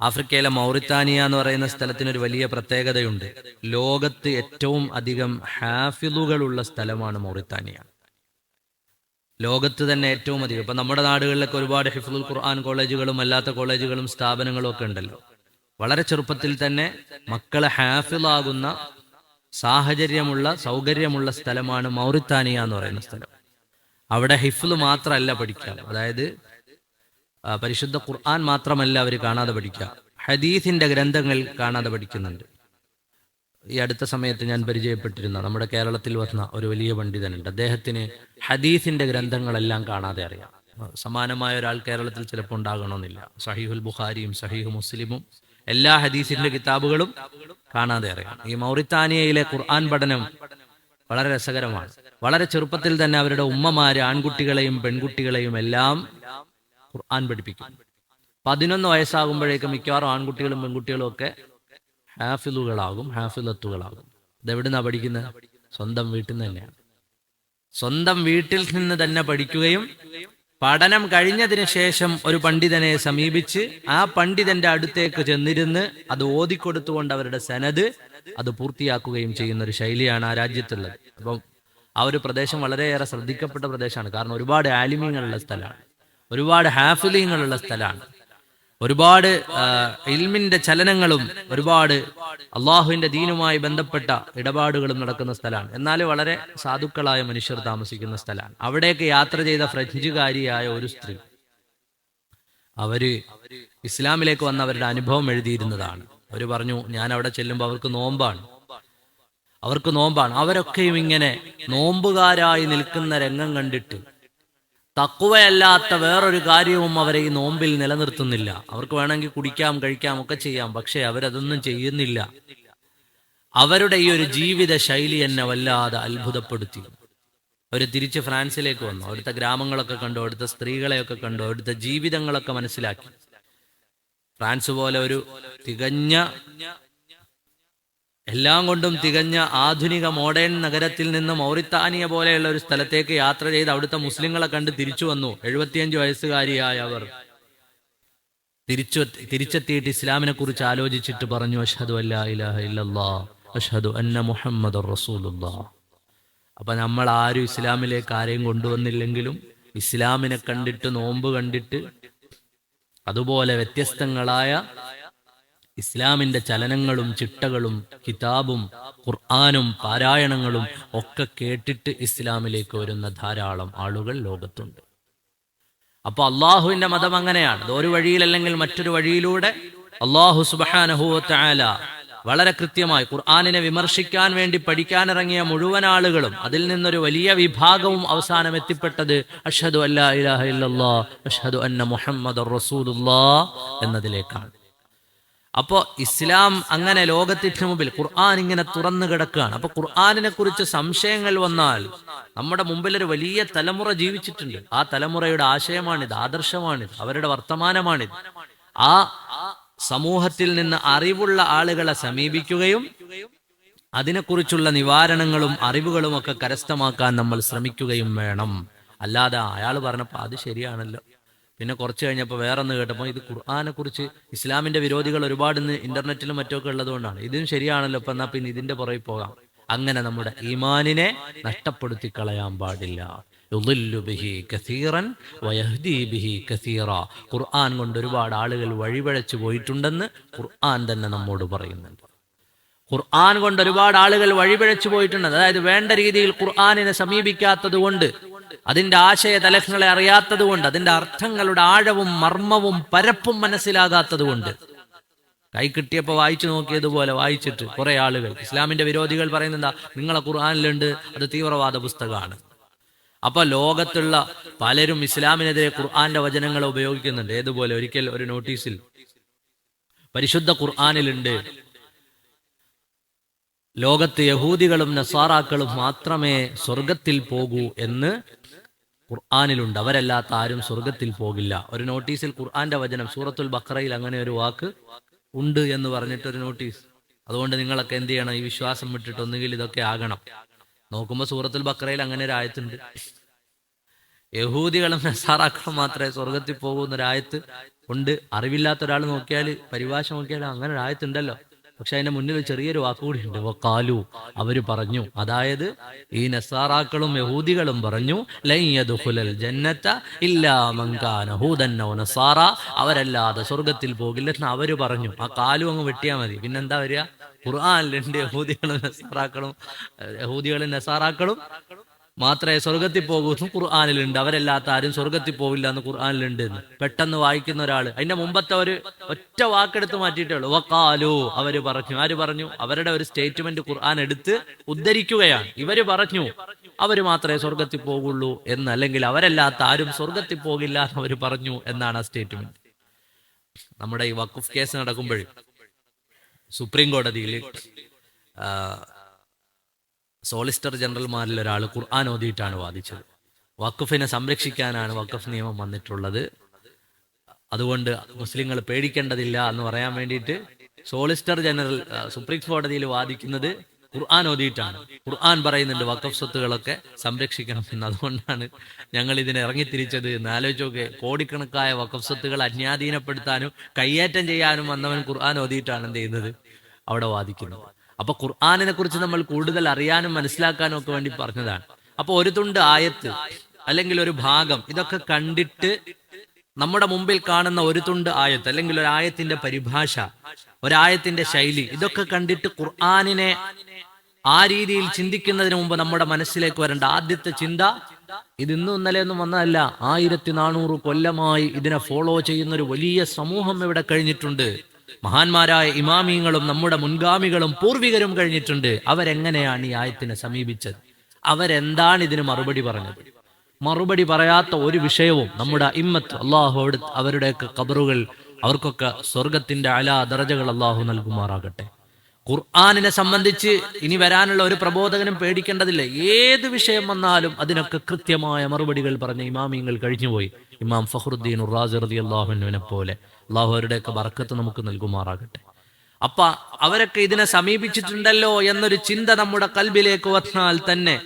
ആഫ്രിക്കയിലെ മൗറിത്താനിയ എന്ന് പറയുന്ന സ്ഥലത്തിനൊരു വലിയ പ്രത്യേകതയുണ്ട്. ലോകത്ത് ഏറ്റവും അധികം ഹാഫിളുകളുള്ള സ്ഥലമാണ് മൗറിത്താനിയ. ലോകത്ത് തന്നെ ഏറ്റവും അധികം. ഇപ്പൊ നമ്മുടെ നാടുകളിലൊക്കെ ഒരുപാട് ഹിഫ്ളുൽ ഖുർആൻ കോളേജുകളും അല്ലാത്ത കോളേജുകളും സ്ഥാപനങ്ങളും ഒക്കെ ഉണ്ടല്ലോ. വളരെ ചെറുപ്പത്തിൽ തന്നെ മക്കളെ ഹാഫിളാകുന്ന സാഹചര്യമുള്ള സൗകര്യമുള്ള സ്ഥലമാണ് മൗറിത്താനിയ എന്ന് പറയുന്ന സ്ഥലം. അവിടെ ഹിഫ്ള് മാത്രമല്ല പഠിക്കുക, അതായത് പരിശുദ്ധ ഖുർആൻ മാത്രമല്ല അവർ കാണാതെ പഠിക്കുക, ഹദീസിന്റെ ഗ്രന്ഥങ്ങൾ കാണാതെ പഠിക്കുന്നുണ്ട്. ഈ അടുത്ത സമയത്ത് ഞാൻ പരിചയപ്പെട്ടിരുന്ന നമ്മുടെ കേരളത്തിൽ വന്ന ഒരു വലിയ പണ്ഡിതനുണ്ട്. അദ്ദേഹത്തിന് ഹദീസിന്റെ ഗ്രന്ഥങ്ങളെല്ലാം കാണാതെ അറിയാം. സമാനമായ ഒരാൾ കേരളത്തിൽ ചിലപ്പോൾ ഉണ്ടാകണമെന്നില്ല. സഹീഹുൽ ബുഖാരിയും സഹീഹു മുസ്ലിമും എല്ലാ ഹദീസിന്റെ കിതാബുകളും കാണാതെ അറിയാം. ഈ മൗറിത്താനിയയിലെ ഖുർആൻ പഠനം വളരെ രസകരമാണ്. വളരെ ചെറുപ്പത്തിൽ തന്നെ അവരുടെ ഉമ്മമാര് ആൺകുട്ടികളെയും പെൺകുട്ടികളെയും എല്ലാം ഖുർആൻ പഠിപ്പിക്കും. 11 വയസ്സാകുമ്പോഴേക്കും മിക്കവാറും ആൺകുട്ടികളും പെൺകുട്ടികളും ഒക്കെ ഹാഫിളുകളാകും, ഹാഫിളത്തുകളാകും. ഇതെവിടുന്നാ പഠിക്കുന്നത്? സ്വന്തം വീട്ടിൽ നിന്ന് തന്നെയാണ്. സ്വന്തം വീട്ടിൽ നിന്ന് തന്നെ പഠിക്കുകയും പഠനം കഴിഞ്ഞതിന് ശേഷം ഒരു പണ്ഡിതനെ സമീപിച്ച് ആ പണ്ഡിതന്റെ അടുത്തേക്ക് ചെന്നിരുന്ന് അത് ഓതിക്കൊടുത്തുകൊണ്ട് അവരുടെ സനത് അത് പൂർത്തിയാക്കുകയും ചെയ്യുന്ന ഒരു ശൈലിയാണ് ആ രാജ്യത്തുള്ളത്. അപ്പം ആ ഒരു പ്രദേശം വളരെയേറെ ശ്രദ്ധിക്കപ്പെട്ട പ്രദേശമാണ്. കാരണം ഒരുപാട് ആലിമീങ്ങളുള്ള സ്ഥലമാണ്, ഒരുപാട് ഹാഫിലീങ്ങളുള്ള സ്ഥലമാണ്, ഒരുപാട് ഇൽമിന്റെ ചലനങ്ങളും ഒരുപാട് അള്ളാഹുവിന്റെ ദീനുമായി ബന്ധപ്പെട്ട ഇടപാടുകളും നടക്കുന്ന സ്ഥലമാണ്. എന്നാൽ വളരെ സാധുക്കളായ മനുഷ്യർ താമസിക്കുന്ന സ്ഥലമാണ്. അവിടേക്ക് യാത്ര ചെയ്ത ഫ്രഞ്ചുകാരിയായ ഒരു സ്ത്രീ, അവര് ഇസ്ലാമിലേക്ക് വന്ന അവരുടെ അനുഭവം എഴുതിയിരുന്നതാണ്. അവര് പറഞ്ഞു, ഞാൻ അവിടെ ചെല്ലുമ്പോൾ അവർക്ക് നോമ്പാണ്. അവരൊക്കെയും ഇങ്ങനെ നോമ്പുകാരായി നിൽക്കുന്ന രംഗം കണ്ടിട്ട് തഖ്വയല്ലാത്ത വേറൊരു കാര്യവും അവരെ ഈ നോമ്പിൽ നിലനിർത്തുന്നില്ല. അവർക്ക് വേണമെങ്കിൽ കുടിക്കാം, കഴിക്കാം, ഒക്കെ ചെയ്യാം. പക്ഷെ അവരതൊന്നും ചെയ്യുന്നില്ല. അവരുടെ ഈ ഒരു ജീവിത ശൈലി എന്നെ വല്ലാതെ അത്ഭുതപ്പെടുത്തി. അവർ തിരിച്ച് ഫ്രാൻസിലേക്ക് വന്നു. അവിടുത്തെ ഗ്രാമങ്ങളൊക്കെ കണ്ടു, അവിടുത്തെ സ്ത്രീകളെയൊക്കെ കണ്ടു, അവിടുത്തെ ജീവിതങ്ങളൊക്കെ മനസ്സിലാക്കി. ഫ്രാൻസ് പോലെ ഒരു എല്ലാം കൊണ്ടും തികഞ്ഞ ആധുനിക മോഡേൺ നഗരത്തിൽ നിന്ന് മൗറിത്താനിയ പോലെയുള്ള ഒരു സ്ഥലത്തേക്ക് യാത്ര ചെയ്ത് അവിടുത്തെ മുസ്ലിങ്ങളെ കണ്ട് തിരിച്ചു വന്നു. 75 വയസ്സുകാരിയായ അവർ തിരിച്ചെത്തിയിട്ട് ഇസ്ലാമിനെ കുറിച്ച് ആലോചിച്ചിട്ട് പറഞ്ഞു, അഷ്ഹദു അല്ലാ ഇലാഹ ഇല്ലല്ലാഹ് അഷ്ഹദു അന്ന മുഹമ്മദുർ റസൂലുള്ളാഹ്. അപ്പൊ നമ്മൾ ആരും ഇസ്ലാമിലേക്ക് ആരെയും കൊണ്ടുവന്നില്ലെങ്കിലും ഇസ്ലാമിനെ കണ്ടിട്ട്, നോമ്പ് കണ്ടിട്ട്, അതുപോലെ വ്യത്യസ്തങ്ങളായ ഇസ്ലാമിന്റെ ചലനങ്ങളും ചിട്ടകളും കിതാബും ഖുർആനും പാരായണങ്ങളും ഒക്കെ കേട്ടിട്ട് ഇസ്ലാമിലേക്ക് വരുന്ന ധാരാളം ആളുകൾ ലോകത്തുണ്ട്. അപ്പൊ അള്ളാഹുവിന്റെ മതം അങ്ങനെയാണ്. ഒരു വഴിയിലല്ലെങ്കിൽ മറ്റൊരു വഴിയിലൂടെ അള്ളാഹു സുബ്ഹാനഹു വ തആല വളരെ കൃത്യമായി ഖുർആനിനെ വിമർശിക്കാൻ വേണ്ടി പഠിക്കാനിറങ്ങിയ മുഴുവൻ ആളുകളും അതിൽ നിന്നൊരു വലിയ വിഭാഗവും അവസാനം എത്തിപ്പെട്ടത് അഷ്ഹദു അല്ലാ ഇലാഹ ഇല്ലല്ലാഹ് അഷ്ഹദു അന്ന മുഹമ്മദുർ റസൂലുള്ളാഹ് എന്നതിലേക്കാണ്. അപ്പോ ഇസ്ലാം അങ്ങനെ ലോകത്തിന് മുമ്പിൽ ഖുർആൻ ഇങ്ങനെ തുറന്നു കിടക്കുകയാണ്. അപ്പൊ ഖുർആനിനെ കുറിച്ച് സംശയങ്ങൾ വന്നാൽ നമ്മുടെ മുമ്പിൽ ഒരു വലിയ തലമുറ ജീവിച്ചിട്ടുണ്ട്. ആ തലമുറയുടെ ആശയമാണിത്, ആദർശമാണിത്, അവരുടെ വർത്തമാനമാണിത്. ആ സമൂഹത്തിൽ നിന്ന് അറിവുള്ള ആളുകളെ സമീപിക്കുകയും അതിനെക്കുറിച്ചുള്ള നിവാരണങ്ങളും അറിവുകളും ഒക്കെ കരസ്ഥമാക്കാൻ നമ്മൾ ശ്രമിക്കുകയും വേണം. അല്ലാതെ അയാൾ പറഞ്ഞപ്പോൾ അത് ശരിയാണല്ലോ, പിന്നെ കുറച്ച് കഴിഞ്ഞപ്പോൾ വേറൊന്ന് കേട്ടപ്പോൾ ഇത് ഖുർആനെ കുറിച്ച് ഇസ്ലാമിന്റെ വിരോധികൾ ഒരുപാട് ഇന്ന് ഇന്റർനെറ്റിലും മറ്റൊക്കെ ഉള്ളതുകൊണ്ടാണ് ഇതും ശരിയാണല്ലോ, ഇപ്പൊ എന്നാ പിന്നെ ഇതിന്റെ പുറകെ പോകാം. അങ്ങനെ നമ്മുടെ ഈമാനിനെ നഷ്ടപ്പെടുത്തി കളയാൻ പാടില്ല. ഖുർആൻ കൊണ്ട് ഒരുപാട് ആളുകൾ വഴിപഴച്ചു പോയിട്ടുണ്ടെന്ന് ഖുർആൻ തന്നെ നമ്മോട് പറയുന്നുണ്ട്. ഖുർആൻ കൊണ്ട് ഒരുപാട് ആളുകൾ വഴിപഴച്ചു പോയിട്ടുണ്ട്. അതായത് വേണ്ട രീതിയിൽ ഖുർആനിനെ സമീപിക്കാത്തത് കൊണ്ട്, അതിന്റെ ആശയ തലങ്ങളെ അറിയാത്തത് കൊണ്ട്, അതിന്റെ അർത്ഥങ്ങളുടെ ആഴവും മർമ്മവും പരപ്പും മനസ്സിലാകാത്തത് കൊണ്ട്, കൈ കിട്ടിയപ്പോ വായിച്ചു നോക്കിയതുപോലെ വായിച്ചിട്ട് കുറെ ആളുകൾ, ഇസ്ലാമിന്റെ വിരോധികൾ പറയുന്നെന്താ, നിങ്ങളെ ഖുർആനിലുണ്ട്, അത് തീവ്രവാദ പുസ്തകമാണ്. അപ്പൊ ലോകത്തുള്ള പലരും ഇസ്ലാമിനെതിരെ ഖുർആന്റെ വചനങ്ങൾ ഉപയോഗിക്കുന്നുണ്ട്. ഏതുപോലെ ഒരിക്കൽ ഒരു നോട്ടീസിൽ പരിശുദ്ധ ഖുർആനിലുണ്ട്, ലോകത്ത് യഹൂദികളും നസാറാക്കളും മാത്രമേ സ്വർഗത്തിൽ പോകൂ എന്ന് ഖുർആനിലുണ്ട്, അവരല്ലാത്ത ആരും സ്വർഗത്തിൽ പോകില്ല. ഒരു നോട്ടീസിൽ ഖുർആന്റെ വചനം സൂറത്തുൽ ബഖറയിൽ അങ്ങനെ ഒരു വാക്ക് ഉണ്ട് എന്ന് പറഞ്ഞിട്ടൊരു നോട്ടീസ്. അതുകൊണ്ട് നിങ്ങളൊക്കെ എന്ത് ചെയ്യണം, ഈ വിശ്വാസം വിട്ടിട്ട് ഒന്നുകിൽ ഇതൊക്കെ ആകണം. നോക്കുമ്പോൾ സൂറത്തുൽ ബഖറയിൽ അങ്ങനെ ഒരു ആയത്തുണ്ട്, യഹൂദികളും നസാറാക്കളും മാത്രമേ സ്വർഗത്തിൽ പോകൂ എന്നൊരായത്ത് ഉണ്ട്. അറിവില്ലാത്ത ഒരാൾ നോക്കിയാൽ, പരിഭാഷ നോക്കിയാൽ അങ്ങനെ ഒരു ആയത്തുണ്ടല്ലോ. പക്ഷെ അതിന്റെ മുന്നിൽ ചെറിയൊരു വാക്കുകൂടി ഉണ്ട്, വഖാലു, അവര് പറഞ്ഞു, അതായത് ഈ നസാറാക്കളും യഹൂദികളും പറഞ്ഞു, ലൻ യദ്ഖുലൽ ജന്നത ഇല്ലാ മൻ കാന ഹൂദൻ ഔ നസാറ, അവരല്ലാതെ സ്വർഗത്തിൽ പോകില്ലെന്ന് അവര് പറഞ്ഞു. ആ കാലു അങ്ങ് വെട്ടിയാൽ മതി, പിന്നെന്താ വരിക? ഖുർആനിലുണ്ട് യഹൂദികളും നസാറാക്കളും മാത്രമേ സ്വർഗത്തിൽ പോകൂ എന്ന് ഖുർആനിലുണ്ട്, അവരല്ലാത്ത ആരും സ്വർഗത്തിൽ പോകില്ല എന്ന് ഖുർആനിലുണ്ട് എന്ന് പെട്ടെന്ന് വായിക്കുന്ന ഒരാൾ അതിന്റെ മുമ്പത്തെ ഒരു ഒറ്റ വാക്കെടുത്ത് മാറ്റിയിട്ടേ ഉള്ളൂ, വഖാലു, അവര് പറഞ്ഞു. ആര് പറഞ്ഞു? അവരുടെ ഒരു സ്റ്റേറ്റ്മെന്റ് ഖുർആൻ എടുത്ത് ഉദ്ധരിക്കുകയാണ്. ഇവര് പറഞ്ഞു അവര് മാത്രമേ സ്വർഗത്തിൽ പോകുള്ളൂ എന്ന്, അല്ലെങ്കിൽ അവരല്ലാത്ത ആരും സ്വർഗത്തിൽ പോകില്ല എന്ന് അവര് പറഞ്ഞു എന്നാണ് ആ സ്റ്റേറ്റ്മെന്റ്. നമ്മുടെ ഈ വഖഫ് കേസ് നടക്കുമ്പോൾ സുപ്രീം കോടതിയിൽ സോളിസിറ്റർ ജനറൽമാരിൽ ഒരാൾ ഖുർആൻ ഓതിയിട്ടാണ് വാദിച്ചത്. വഖഫിനെ സംരക്ഷിക്കാനാണ് വഖഫ് നിയമം വന്നിട്ടുള്ളത്, അതുകൊണ്ട് മുസ്ലിങ്ങൾ പേടിക്കേണ്ടതില്ല എന്ന് പറയാൻ വേണ്ടിയിട്ട് സോളിസിറ്റർ ജനറൽ സുപ്രീം കോടതിയിൽ വാദിക്കുന്നത് ഖുർആൻ ഓതിയിട്ടാണ്. ഖുർആൻ പറയുന്നുണ്ട് വഖഫ് സ്വത്തുകളൊക്കെ സംരക്ഷിക്കണം എന്ന്. അതുകൊണ്ടാണ് ഞങ്ങൾ ഇതിനെ ഇറങ്ങിത്തിരിച്ചത് എന്ന് ആലോചിച്ചൊക്കെ. കോടിക്കണക്കായ വഖഫ് സ്വത്തുകൾ അന്യാധീനപ്പെടുത്താനും കയ്യേറ്റം ചെയ്യാനും വന്നവൻ ഖുർആൻ ഓതിയിട്ടാണ് എന്ത് ചെയ്യുന്നത്, അവിടെ വാദിക്കുന്നത്. അപ്പൊ ഖുർആനിനെ കുറിച്ച് നമ്മൾ കൂടുതൽ അറിയാനും മനസ്സിലാക്കാനും ഒക്കെ വേണ്ടി പറഞ്ഞതാണ്. അപ്പൊ ഒരു തുണ്ട് ആയത്ത് അല്ലെങ്കിൽ ഒരു ഭാഗം ഇതൊക്കെ കണ്ടിട്ട് നമ്മുടെ മുമ്പിൽ കാണുന്ന ഒരു തുണ്ട് ആയത്ത് അല്ലെങ്കിൽ ഒരു ആയത്തിന്റെ പരിഭാഷ, ഒരായത്തിന്റെ ശൈലി, ഇതൊക്കെ കണ്ടിട്ട് ഖുർആനിനെ ആ രീതിയിൽ ചിന്തിക്കുന്നതിന് മുമ്പ് നമ്മുടെ മനസ്സിലേക്ക് വരേണ്ട ആദ്യത്തെ ചിന്ത, ഇത് ഇന്നും ഇന്നലെയൊന്നും വന്നതല്ല, 1400 കൊല്ലമായി ഇതിനെ ഫോളോ ചെയ്യുന്ന ഒരു വലിയ സമൂഹം ഇവിടെ കഴിഞ്ഞിട്ടുണ്ട്. മഹാന്മാരായ ഇമാമിയങ്ങളും നമ്മുടെ മുൻഗാമികളും പൂർവികരും കഴിഞ്ഞിട്ടുണ്ട്. അവരെങ്ങനെയാണ് ഈ ആയത്തിനെ സമീപിച്ചത്? അവരെന്താണ് ഇതിന് മറുപടി പറഞ്ഞത്? മറുപടി പറയാത്ത ഒരു വിഷയവും നമ്മുടെ ഇമ്മത്ത് അള്ളാഹു അവരുടെയൊക്കെ ഖബറുകൾ, അവർക്കൊക്കെ സ്വർഗത്തിന്റെ അലാ ദറജകൾ അള്ളാഹു നൽകുമാറാകട്ടെ. ഖുർആനിനെ സംബന്ധിച്ച് ഇനി വരാനുള്ള ഒരു പ്രബോധകനും പേടിക്കേണ്ടതില്ല. ഏത് വിഷയം വന്നാലും അതിനൊക്കെ കൃത്യമായ മറുപടികൾ പറഞ്ഞ ഇമാമിയങ്ങൾ കഴിഞ്ഞുപോയി. ഇമാം ഫഖ്റുദ്ദീൻ റാസി റളിയല്ലാഹു അൻഹുവിനെ പോലെ അള്ളാഹു അവരുടെയൊക്കെ ബർക്കത്ത് നമുക്ക് നൽകുമാറാകട്ടെ. അപ്പൊ അവരൊക്കെ ഇതിനെ സമീപിച്ചിട്ടുണ്ടല്ലോ എന്നൊരു ചിന്ത നമ്മുടെ കൽബിലേക്ക് വന്നാൽ തന്നെ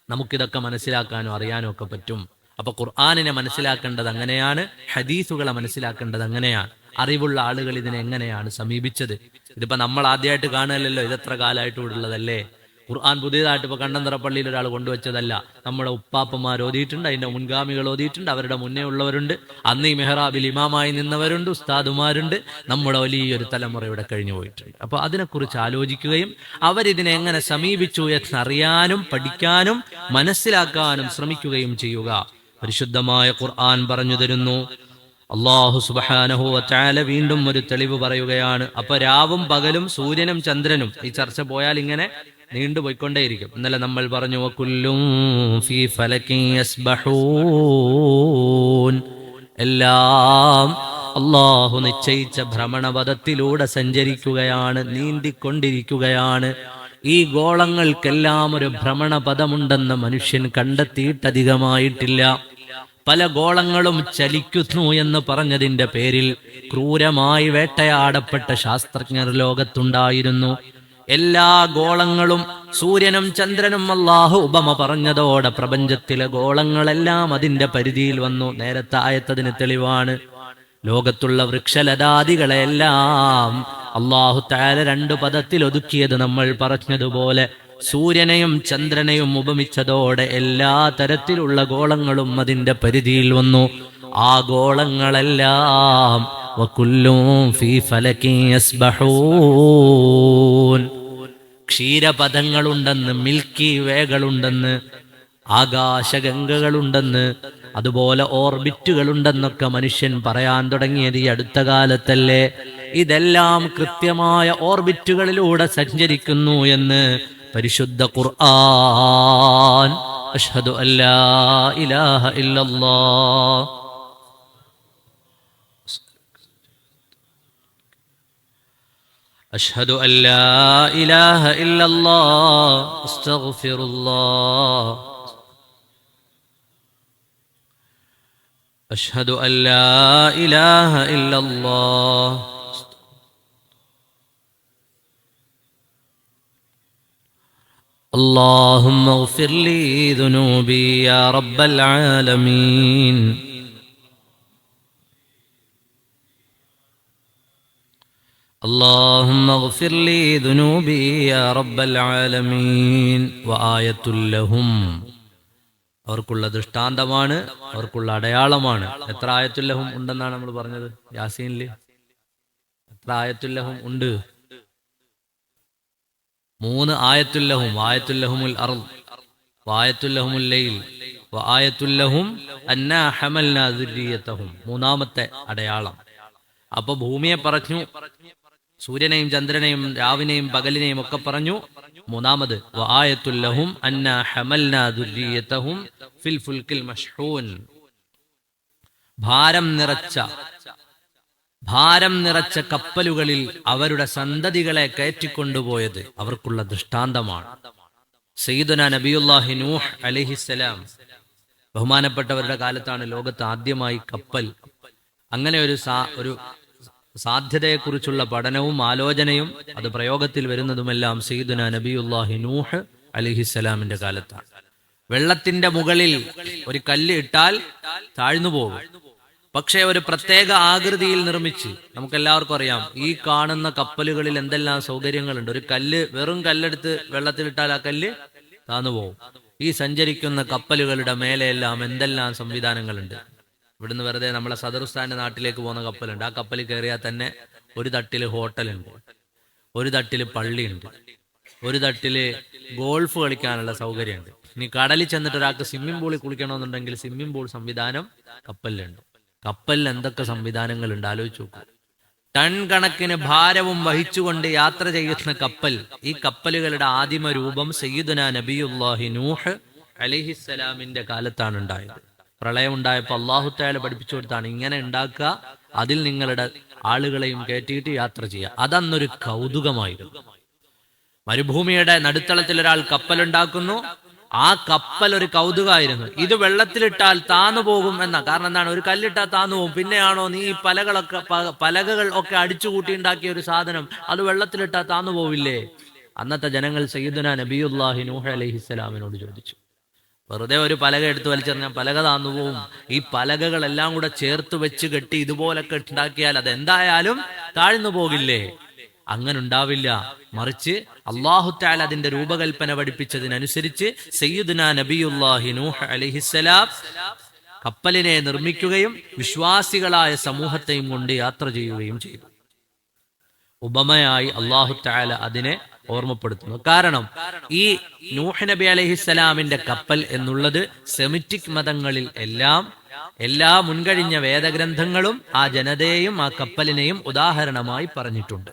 നമുക്കിതൊക്കെ മനസ്സിലാക്കാനും അറിയാനും ഒക്കെ പറ്റും. അപ്പൊ ഖുർആനിനെ മനസ്സിലാക്കേണ്ടത് അങ്ങനെയാണ്, ഹദീസുകളെ മനസ്സിലാക്കേണ്ടത് അങ്ങനെയാണ്. അറിവുള്ള ആളുകൾ ഇതിനെ എങ്ങനെയാണ് സമീപിച്ചത്? ഇതിപ്പോ നമ്മൾ ആദ്യമായിട്ട് കാണുകയല്ലോ, ഇതെത്ര കാലമായിട്ട് ഉള്ളതല്ലേ. ഖുർആൻ പുതിയതായിട്ട് ഇപ്പൊ കണ്ടന്തറ പള്ളിയിൽ ഒരാൾ കൊണ്ടുവച്ചതല്ല. നമ്മുടെ ഉപ്പാപ്പന്മാർ ഓതിയിട്ടുണ്ട്, അതിന്റെ മുൻഗാമികൾ ഓതിയിട്ടുണ്ട്, അവരുടെ മുന്നേ ഉള്ളവരുണ്ട്, അന്ന് ഈ മെഹ്റാബിൽ ഇമാമായി നിന്നവരുണ്ട്, ഉസ്താദുമാരുണ്ട്. നമ്മുടെ വലിയൊരു തലമുറ ഇവിടെ കഴിഞ്ഞു പോയിട്ടുണ്ട്. അപ്പൊ അതിനെക്കുറിച്ച് ആലോചിക്കുകയും അവരിതിനെ എങ്ങനെ സമീപിച്ചു എന്നറിയാനും പഠിക്കാനും മനസ്സിലാക്കാനും ശ്രമിക്കുകയും ചെയ്യുക. പരിശുദ്ധമായ ഖുർആൻ പറഞ്ഞു തരുന്നു, അല്ലാഹു സുബ്ഹാനഹു വ തആല വീണ്ടും ഒരു തെളിവ് പറയുകയാണ്. അപ്പൊ രാവും പകലും സൂര്യനും ചന്ദ്രനും, ഈ ചർച്ച പോയാൽ ഇങ്ങനെ നീണ്ടുപോയിക്കൊണ്ടേയിരിക്കും. ഇന്നലെ നമ്മൾ പറഞ്ഞു വകുല്ലും ഫീ ഫലകിൻ യസ്ബഹൂൻ, എല്ലാം അല്ലാഹു നിശ്ചയിച്ച ഭ്രമണപഥത്തിലൂടെ സഞ്ചരിക്കുകയാണ്, നീന്തിക്കൊണ്ടിരിക്കുകയാണ്. ഈ ഗോളങ്ങൾക്കെല്ലാം ഒരു ഭ്രമണപഥമുണ്ടെന്ന് മനുഷ്യൻ കണ്ടെത്തിയിട്ടധികമായിട്ടില്ല. പല ഗോളങ്ങളും ചലിക്കുന്നു എന്ന് പറഞ്ഞതിന്റെ പേരിൽ ക്രൂരമായി വേട്ടയാടപ്പെട്ട ശാസ്ത്രജ്ഞർ ലോകത്തുണ്ടായിരുന്നു. എല്ലാ ഗോളങ്ങളും, സൂര്യനും ചന്ദ്രനും അല്ലാഹു ഉപമ പറഞ്ഞതോടെ പ്രപഞ്ചത്തിലെ ഗോളങ്ങളെല്ലാം അതിന്റെ പരിധിയിൽ വന്നു. നേരത്തെ ആയത്തതിന് തെളിവാണ്. ലോകത്തുള്ള വൃക്ഷലതാദികളെല്ലാം അല്ലാഹു തആല രണ്ട് പദത്തിൽ ഒതുക്കിയത് നമ്മൾ പറഞ്ഞതുപോലെ സൂര്യനെയും ചന്ദ്രനെയും ഉപമിച്ചതോടെ എല്ലാ തരത്തിലുള്ള ഗോളങ്ങളും അതിന്റെ പരിധിയിൽ വന്നു. ആ ഗോളങ്ങളെല്ലാം വകുല്ലും ഫീ ഫലകിൻ യസ്ബഹൂൻ, ക്ഷീരപഥങ്ങളുണ്ടെന്ന്, മിൽക്കി വേകളുണ്ടെന്ന്, ആകാശഗംഗകളുണ്ടെന്ന്, അതുപോലെ ഓർബിറ്റുകളുണ്ടെന്നൊക്കെ മനുഷ്യൻ പറയാൻ തുടങ്ങിയത് ഈ അടുത്ത കാലത്തല്ലേ. ഇതെല്ലാം കൃത്യമായ ഓർബിറ്റുകളിലൂടെ സഞ്ചരിക്കുന്നു എന്ന് പരിശുദ്ധ ഖുർആൻ. അഷ്ഹദു അല്ലാ ഇലാഹ ഇല്ലല്ലാഹ് അഷ്ഹദു അല്ലാ ഇലാഹ ഇല്ലല്ലാഹ് അസ്തഗ്ഫിറുല്ലാഹ് അഷ്ഹദു അല്ലാ ഇലാഹ ഇല്ലല്ലാഹ് اللهم اغفر لي ذنوبي يا رب العالمين. اللهم اغفر لي ذنوبي يا رب العالمين. وآية لهم, അവർക്കുള്ള ദൃഷ്ടാന്തമാണ്, അവർക്കുള്ള അടയാളമാണ്. എത്ര ആയത്തുല്ലഹും ഉണ്ടെന്നാണ് നമ്മൾ പറഞ്ഞത് യാസീനിൽ? എത്ര ആയത്തുല്ലഹും ഉണ്ട്? 3 ആയത്തുല്ലഹും. ആയത്തുല്ലഹുമുൽ അർദ്, വആയത്തുല്ലഹുമുൽ ലൈൽ, വആയത്തുല്ലഹും അന്നാ ഹമൽനാ ദുർരിയതഹും. മൂന്നാമത്തെ അടയാളം. അപ്പൊ ഭൂമിയെ പറഞ്ഞു, സൂര്യനെയും ചന്ദ്രനെയും രാവിനെയും പകലിനെയും ഒക്കെ പറഞ്ഞു. മൂന്നാമത് വആയത്തുല്ലഹും അന്നാ ഹമൽനാ ദുർരിയതഹും ഫിൽ ഫുൽക്കിൽ മഷ്ഹൂൻ, ഭാരം നിറച്ച കപ്പലുകളിൽ അവരുടെ സന്തതികളെ കയറ്റിക്കൊണ്ടുപോയത് അവർക്കുള്ള ദൃഷ്ടാന്തമാണ്. സയ്യിദുനാ നബിയുല്ലാഹി നൂഹ് അലൈഹിസ്സലാം, ബഹുമാനപ്പെട്ടവരുടെ കാലത്താണ് ലോകത്ത് ആദ്യമായി കപ്പൽ. അങ്ങനെ ഒരു സാധ്യതയെക്കുറിച്ചുള്ള പഠനവും ആലോചനയും അത് പ്രയോഗത്തിൽ വരുന്നതുമെല്ലാം സയ്യിദുനാ നബിയുല്ലാഹി നൂഹ് അലൈഹിസ്സലാമിന്റെ കാലത്താണ്. വെള്ളത്തിന്റെ മുകളിൽ ഒരു കല്ല് ഇട്ടാൽ താഴ്ന്നു പോകും. പക്ഷേ ഒരു പ്രത്യേക ആകൃതിയിൽ നിർമ്മിച്ച്, നമുക്കെല്ലാവർക്കും അറിയാം, ഈ കാണുന്ന കപ്പലുകളിൽ എന്തെല്ലാം സൗകര്യങ്ങളുണ്ട്. ഒരു കല്ല്, വെറും കല്ലെടുത്ത് വെള്ളത്തിലിട്ടാൽ ആ കല്ല് താന്നു പോകും. ഈ സഞ്ചരിക്കുന്ന കപ്പലുകളുടെ മേലെയെല്ലാം എന്തെല്ലാം സംവിധാനങ്ങളുണ്ട്. ഇവിടുന്ന് വെറുതെ നമ്മളെ സദറുസ്ഥാന്റെ നാട്ടിലേക്ക് പോകുന്ന കപ്പലുണ്ട്. ആ കപ്പലിൽ കയറിയാൽ തന്നെ ഒരു തട്ടില് ഹോട്ടലുണ്ട്, ഒരു തട്ടില് പള്ളിയുണ്ട്, ഒരു തട്ടില് ഗോൾഫ് കളിക്കാനുള്ള സൗകര്യമുണ്ട്. ഇനി കടലിൽ ചെന്നിട്ട് ഒരാൾക്ക് സ്വിമ്മിംഗ് പൂളിൽ കുളിക്കണമെന്നുണ്ടെങ്കിൽ സ്വിമ്മിംഗ് പൂൾ സംവിധാനം കപ്പലിലുണ്ട്. കപ്പലിൽ എന്തൊക്കെ സംവിധാനങ്ങളുണ്ട് ആലോചിച്ച് നോക്കൂ. ടൺ കണക്കിന് ഭാരവും വഹിച്ചുകൊണ്ട് യാത്ര ചെയ്യുന്ന കപ്പൽ. ഈ കപ്പലുകളുടെ ആദിമ രൂപം സയ്യിദുനാ നബിയുല്ലാഹി നൂഹ് അലൈഹിസ്സലാമിന്റെ കാലത്താണ് ഉണ്ടായത്. പ്രളയം ഉണ്ടായപ്പോൾ അല്ലാഹു തആല പഠിപ്പിച്ചു കൊടുത്താണ്, ഇങ്ങനെ ഉണ്ടാക്കുക, അതിൽ നിങ്ങളുടെ ആളുകളെയും കയറ്റിയിട്ട് യാത്ര ചെയ്യുക. അതന്നൊരു കൗതുകമായിരുന്നു. മരുഭൂമിയുടെ നടുത്തളത്തിൽ ഒരാൾ കപ്പലുണ്ടാക്കുന്നു. ആ കപ്പൽ ഒരു കൗതുകമായിരുന്നു. ഇത് വെള്ളത്തിലിട്ടാൽ താന്നു പോകും എന്ന കാരണം എന്താണ്? ഒരു കല്ലിട്ടാൽ താന്നു പോകും. പിന്നെയാണോ നീ ഈ പലകകൾ ഒക്കെ അടിച്ചുകൂട്ടി ഉണ്ടാക്കിയ ഒരു സാധനം അത് വെള്ളത്തിലിട്ടാൽ താന്നു പോവില്ലേ? അന്നത്തെ ജനങ്ങൾ സയ്യിദുനാ നബിയുല്ലാഹി നൂഹ് അലൈഹിസ്സലാമിനോട് ചോദിച്ചു. വെറുതെ ഒരു പലക എടുത്ത് വലിച്ചെറിഞ്ഞാൽ പലക താന്നു പോവും. ഈ പലകകളെല്ലാം കൂടെ ചേർത്ത് വെച്ച് കെട്ടി ഇതുപോലൊക്കെ ഉണ്ടാക്കിയാൽ അതെന്തായാലും താഴ്ന്നു പോകില്ലേ? അങ്ങനെ ഉണ്ടാവില്ല. മറിച്ച് അല്ലാഹു തആല അതിന്റെ രൂപകൽപ്പന പഠിപ്പിച്ചതിനനുസരിച്ച് സയ്യിദുനാ നബിയുല്ലാഹി നൂഹ് അലൈഹിസ്സലാം കപ്പലിനെ നിർമ്മിക്കുകയും വിശ്വാസികളായ സമൂഹത്തെയും കൊണ്ട് യാത്ര ചെയ്യുകയും ചെയ്തു. ഉപമയായി അല്ലാഹു തആല അതിനെ ഓർമ്മപ്പെടുത്തുന്നു. കാരണം ഈ നൂഹ് നബി അലൈഹിസ്സലാമിന്റെ കപ്പൽ എന്നുള്ളത് സെമിറ്റിക് മതങ്ങളിൽ എല്ലാം എല്ലാ മുൻകഴിഞ്ഞ വേദഗ്രന്ഥങ്ങളും ആ ജനതയെയും ആ കപ്പലിനെയും ഉദാഹരണമായി പറഞ്ഞിട്ടുണ്ട്.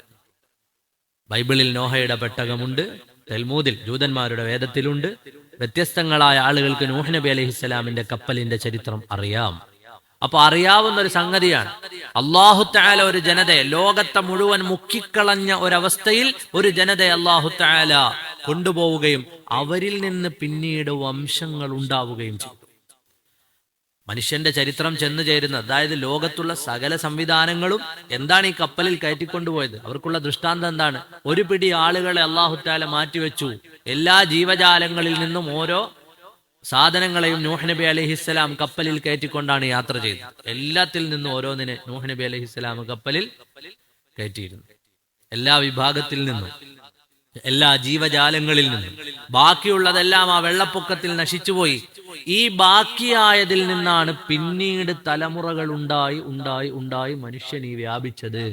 ബൈബിളിൽ നോഹയുടെ പെട്ടകമുണ്ട്, തൽമൂദിൽ ജൂതന്മാരുടെ വേദത്തിലുണ്ട്. വ്യത്യസ്തങ്ങളായ ആളുകൾക്ക് നൂഹ് നബി അലൈഹിസ്സലാമിന്റെ കപ്പലിന്റെ ചരിത്രം അറിയാം. അപ്പൊ അറിയാവുന്ന ഒരു സംഗതിയാണ്, അല്ലാഹു തആല ഒരു ജനതയെ, ലോകത്തെ മുഴുവൻ മുക്കിക്കളഞ്ഞ ഒരവസ്ഥയിൽ ഒരു ജനതയെ അല്ലാഹു തആല കൊണ്ടുപോവുകയും അവരിൽ നിന്ന് പിന്നീട് വംശങ്ങൾ ഉണ്ടാവുകയും ചെയ്തു. മനുഷ്യന്റെ ചരിത്രം ചെന്നു ചേരുന്നത്, അതായത് ലോകത്തുള്ള സകല സംവിധാനങ്ങളും എന്താണ് ഈ കപ്പലിൽ കയറ്റിക്കൊണ്ടുപോയത്? അവർക്കുള്ള ദൃഷ്ടാന്തം എന്താണ്? ഒരു പിടി ആളുകളെ അല്ലാഹു തആല മാറ്റിവെച്ചു. എല്ലാ ജീവജാലങ്ങളിൽ നിന്നും ഓരോ സാധനങ്ങളെയും നൂഹ് നബി അലൈഹിസ്സലാം കപ്പലിൽ കയറ്റിക്കൊണ്ടാണ് യാത്ര ചെയ്തത്. എല്ലാത്തിൽ നിന്നും ഓരോന്നിനെ നൂഹ് നബി അലൈഹിസ്സലാം കപ്പലിൽ കയറ്റിയിരുന്നു. എല്ലാ വിഭാഗത്തിൽ നിന്നും, എല്ലാ ജീവജാലങ്ങളിൽ നിന്നും. ബാക്കിയുള്ളതെല്ലാം ആ വെള്ളപ്പൊക്കത്തിൽ നശിച്ചുപോയി. ഈ ബാക്കിയായതിൽ നിന്നാണ് പിന്നീട് തലമുറകൾ ഉണ്ടായി മനുഷ്യൻ ഈ വ്യാപിച്ചത്.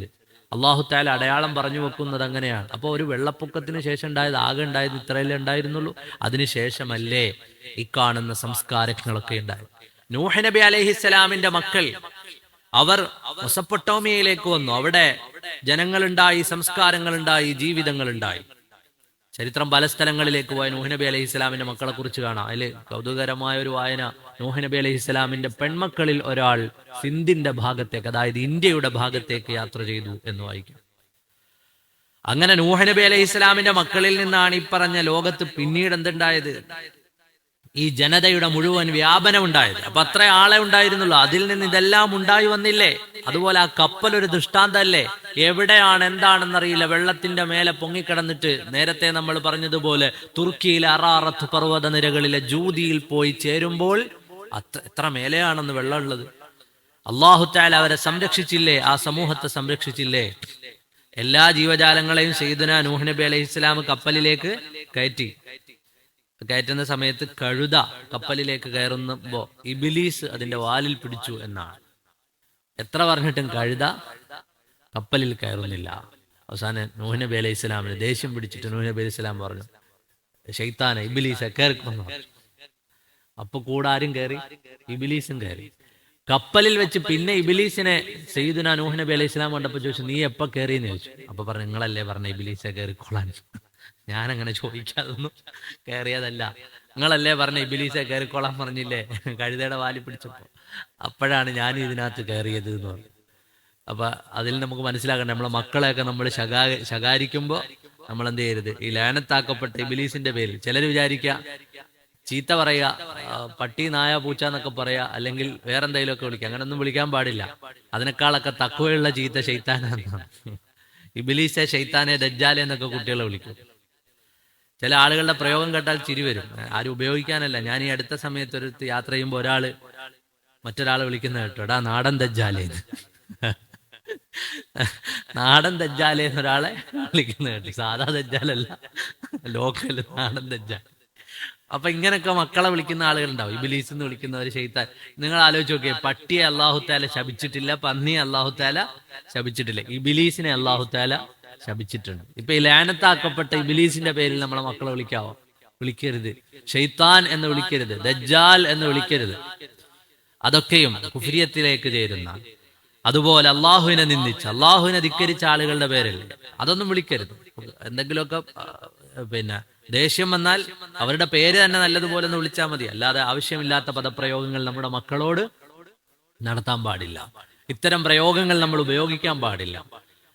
അല്ലാഹു തആല അടയാളം പറഞ്ഞു വെക്കുന്നത് അങ്ങനെയാണ്. അപ്പോൾ ഒരു വെള്ളപ്പൊക്കത്തിന് ശേഷം ഉണ്ടായത്, ആകെ ഉണ്ടായത് ഇത്രയല്ലേ ഉണ്ടായിരുന്നുള്ളൂ? അതിനുശേഷമല്ലേ ഈ കാണുന്ന സംസ്കാരങ്ങളൊക്കെ ഉണ്ടായത്. നൂഹ് നബി അലൈഹിസ്സലാമിന്റെ മക്കൾ അവർ മെസൊപ്പൊട്ടേമിയയിലേക്ക് വന്നു. അവിടെ ജനങ്ങളുണ്ടായി, സംസ്കാരങ്ങളുണ്ടായി, ജീവിതങ്ങളുണ്ടായി. ചരിത്രം പല സ്ഥലങ്ങളിലേക്ക് പോയ നൂഹ് നബി അലൈഹി സ്വലാമിന്റെ മക്കളെ കുറിച്ച് കാണാം. അതിൽ കൗതുകരമായ ഒരു വായന, നൂഹ് നബി അലൈഹി സ്വലാമിന്റെ പെൺമക്കളിൽ ഒരാൾ സിന്ധിന്റെ ഭാഗത്തേക്ക്, അതായത് ഇന്ത്യയുടെ ഭാഗത്തേക്ക് യാത്ര ചെയ്തു എന്ന് വായിക്കും. അങ്ങനെ നൂഹ് നബി അലൈഹി സ്വലാമിന്റെ മക്കളിൽ നിന്നാണ് ഈ പറഞ്ഞ ലോകത്ത് പിന്നീട് എന്തുണ്ടായത്? ഈ ജനതയുടെ മുഴുവൻ വ്യാപനം ഉണ്ടായത്. അപ്പൊ അത്ര ആളെ ഉണ്ടായിരുന്നുള്ളൂ. അതിൽ നിന്ന് ഇതെല്ലാം ഉണ്ടായി വന്നില്ലേ? അതുപോലെ ആ കപ്പൽ ഒരു ദൃഷ്ടാന്തല്ലേ? എവിടെയാണ് എന്താണെന്നറിയില്ല, വെള്ളത്തിന്റെ മേലെ പൊങ്ങിക്കിടന്നിട്ട്, നേരത്തെ നമ്മൾ പറഞ്ഞതുപോലെ തുർക്കിയിലെ അറാറത്ത് പർവ്വത നിരകളിലെ ജൂദിയിൽ പോയി ചേരുമ്പോൾ എത്ര മേലെയാണെന്ന് വെള്ളമുള്ളത്. അല്ലാഹു തആല അവരെ സംരക്ഷിച്ചില്ലേ? ആ സമൂഹത്തെ സംരക്ഷിച്ചില്ലേ? എല്ലാ ജീവജാലങ്ങളെയും സയ്യിദുനാ നൂഹ് നബി അലൈഹിസ്സലാം കപ്പലിലേക്ക് കയറ്റുന്ന സമയത്ത് കഴുത കപ്പലിലേക്ക് കയറുമ്പോ ഇബ്ലീസ് അതിന്റെ വാലിൽ പിടിച്ചു എന്നാണ്. എത്ര പറഞ്ഞിട്ടും കഴുത കപ്പലിൽ കയറുന്നില്ല. അവസാനം നൂഹ് നബി അലൈഹി സ്വലാമിന് ദേഷ്യം പിടിച്ചിട്ട് നൂഹ് നബി അലൈഹി സ്വലാം പറഞ്ഞു, ശൈത്താനെ, ഇബ്ലീസെ കയറിക്കൊന്നു. അപ്പൊ കൂടെ ആരും കയറി? ഇബ്ലീസും കയറി. കപ്പലിൽ വെച്ച് പിന്നെ ഇബ്ലീസിനെ സയ്യിദുനാ നൂഹ് നബി അലൈഹി സ്വലാം കണ്ടപ്പോ ചോദിച്ചു, നീ എപ്പോ കയറിയെന്ന് ചോദിച്ചു. അപ്പൊ പറഞ്ഞു, നിങ്ങളല്ലേ പറഞ്ഞ ഇബ്ലീസെ കയറിക്കൊള്ളാൻ. ഞാനങ്ങനെ ചോദിക്കാതൊന്നും കയറിയതല്ല. നിങ്ങളല്ലേ പറഞ്ഞ ഇബ്ലീസെ കയറിക്കോളാൻ പറഞ്ഞില്ലേ കഴുതയുടെ വാലി പിടിച്ചപ്പോ? അപ്പോഴാണ് ഞാൻ ഇതിനകത്ത് കയറിയത് എന്ന് പറഞ്ഞു. അപ്പൊ അതിൽ നമുക്ക് മനസ്സിലാക്കണ്ട, നമ്മളെ മക്കളെയൊക്കെ നമ്മൾ ശകാരിക്കുമ്പോ നമ്മൾ എന്ത് ചെയ്യരുത്? ഈ ലാനത്താക്കപ്പെട്ട ഇബ്ലീസിന്റെ പേരിൽ ചിലർ വിചാരിക്കുക, ചീത്ത പറയാ, പട്ടി, നായ, പൂച്ച എന്നൊക്കെ പറയാ, അല്ലെങ്കിൽ വേറെന്തെങ്കിലും ഒക്കെ വിളിക്കുക. അങ്ങനൊന്നും വിളിക്കാൻ പാടില്ല. അതിനേക്കാളൊക്കെ തഖ്വയുള്ള ചീത്ത ശൈത്താനാണ്. ഇബ്ലീസെ, ശൈത്താനെ, ദജ്ജാലെ എന്നൊക്കെ കുട്ടികളെ വിളിക്കും. ചില ആളുകളുടെ പ്രയോഗം കേട്ടാൽ ചിരി വരും. ആരും ഉപയോഗിക്കാനല്ല. ഞാൻ ഈ അടുത്ത സമയത്ത് ഒരു യാത്ര ചെയ്യുമ്പോൾ മറ്റൊരാളെ വിളിക്കുന്ന കേട്ടോ, എടാ നാടൻ ദജ്ജാലേന്ന്. നാടൻ ദജ്ജാലേന്ന് ഒരാളെ വിളിക്കുന്ന കേട്ടു. സാധാ ദജ്ജാലല്ല, ലോക്കൽ നാടൻ ദജ്ജാൽ. അപ്പൊ ഇങ്ങനെയൊക്കെ മക്കളെ വിളിക്കുന്ന ആളുകളുണ്ടാവും, ഇബ്ലീസ് എന്ന് വിളിക്കുന്നവർ, ശൈത്താൻ. നിങ്ങൾ ആലോചിച്ച് നോക്കിയേ, പട്ടിയെ അല്ലാഹു തആല ശപിച്ചിട്ടില്ല, പന്നിയെ അല്ലാഹു തആല ശപിച്ചിട്ടില്ല, ഇബ്ലീസിനെ അല്ലാഹു തആല ശപിച്ചിട്ടുണ്ട്. ഇപ്പൊ ഈ ലാനത്താക്കപ്പെട്ട ഇബ്ലീസിന്റെ പേരിൽ നമ്മളെ മക്കളെ വിളിക്കരുത്. ശൈത്താൻ എന്ന് വിളിക്കരുത്, ദജ്ജാൽ എന്ന് വിളിക്കരുത്. അതൊക്കെയും കുഫ്രിയത്തിലേക്ക് ചേരുന്ന, അതുപോലെ അള്ളാഹുവിനെ നിന്ദിച്ച് അള്ളാഹുവിനെ ധിക്കരിച്ച ആളുകളുടെ പേരിൽ അതൊന്നും വിളിക്കരുത്. എന്തെങ്കിലുമൊക്കെ ദേഷ്യം വന്നാൽ അവരുടെ പേര് തന്നെ നല്ലതുപോലെ ഒന്ന് വിളിച്ചാൽ മതി. അല്ലാതെ ആവശ്യമില്ലാത്ത പദപ്രയോഗങ്ങൾ നമ്മുടെ മക്കളോട് നടത്താൻ പാടില്ല. ഇത്തരം പ്രയോഗങ്ങൾ നമ്മൾ ഉപയോഗിക്കാൻ പാടില്ല.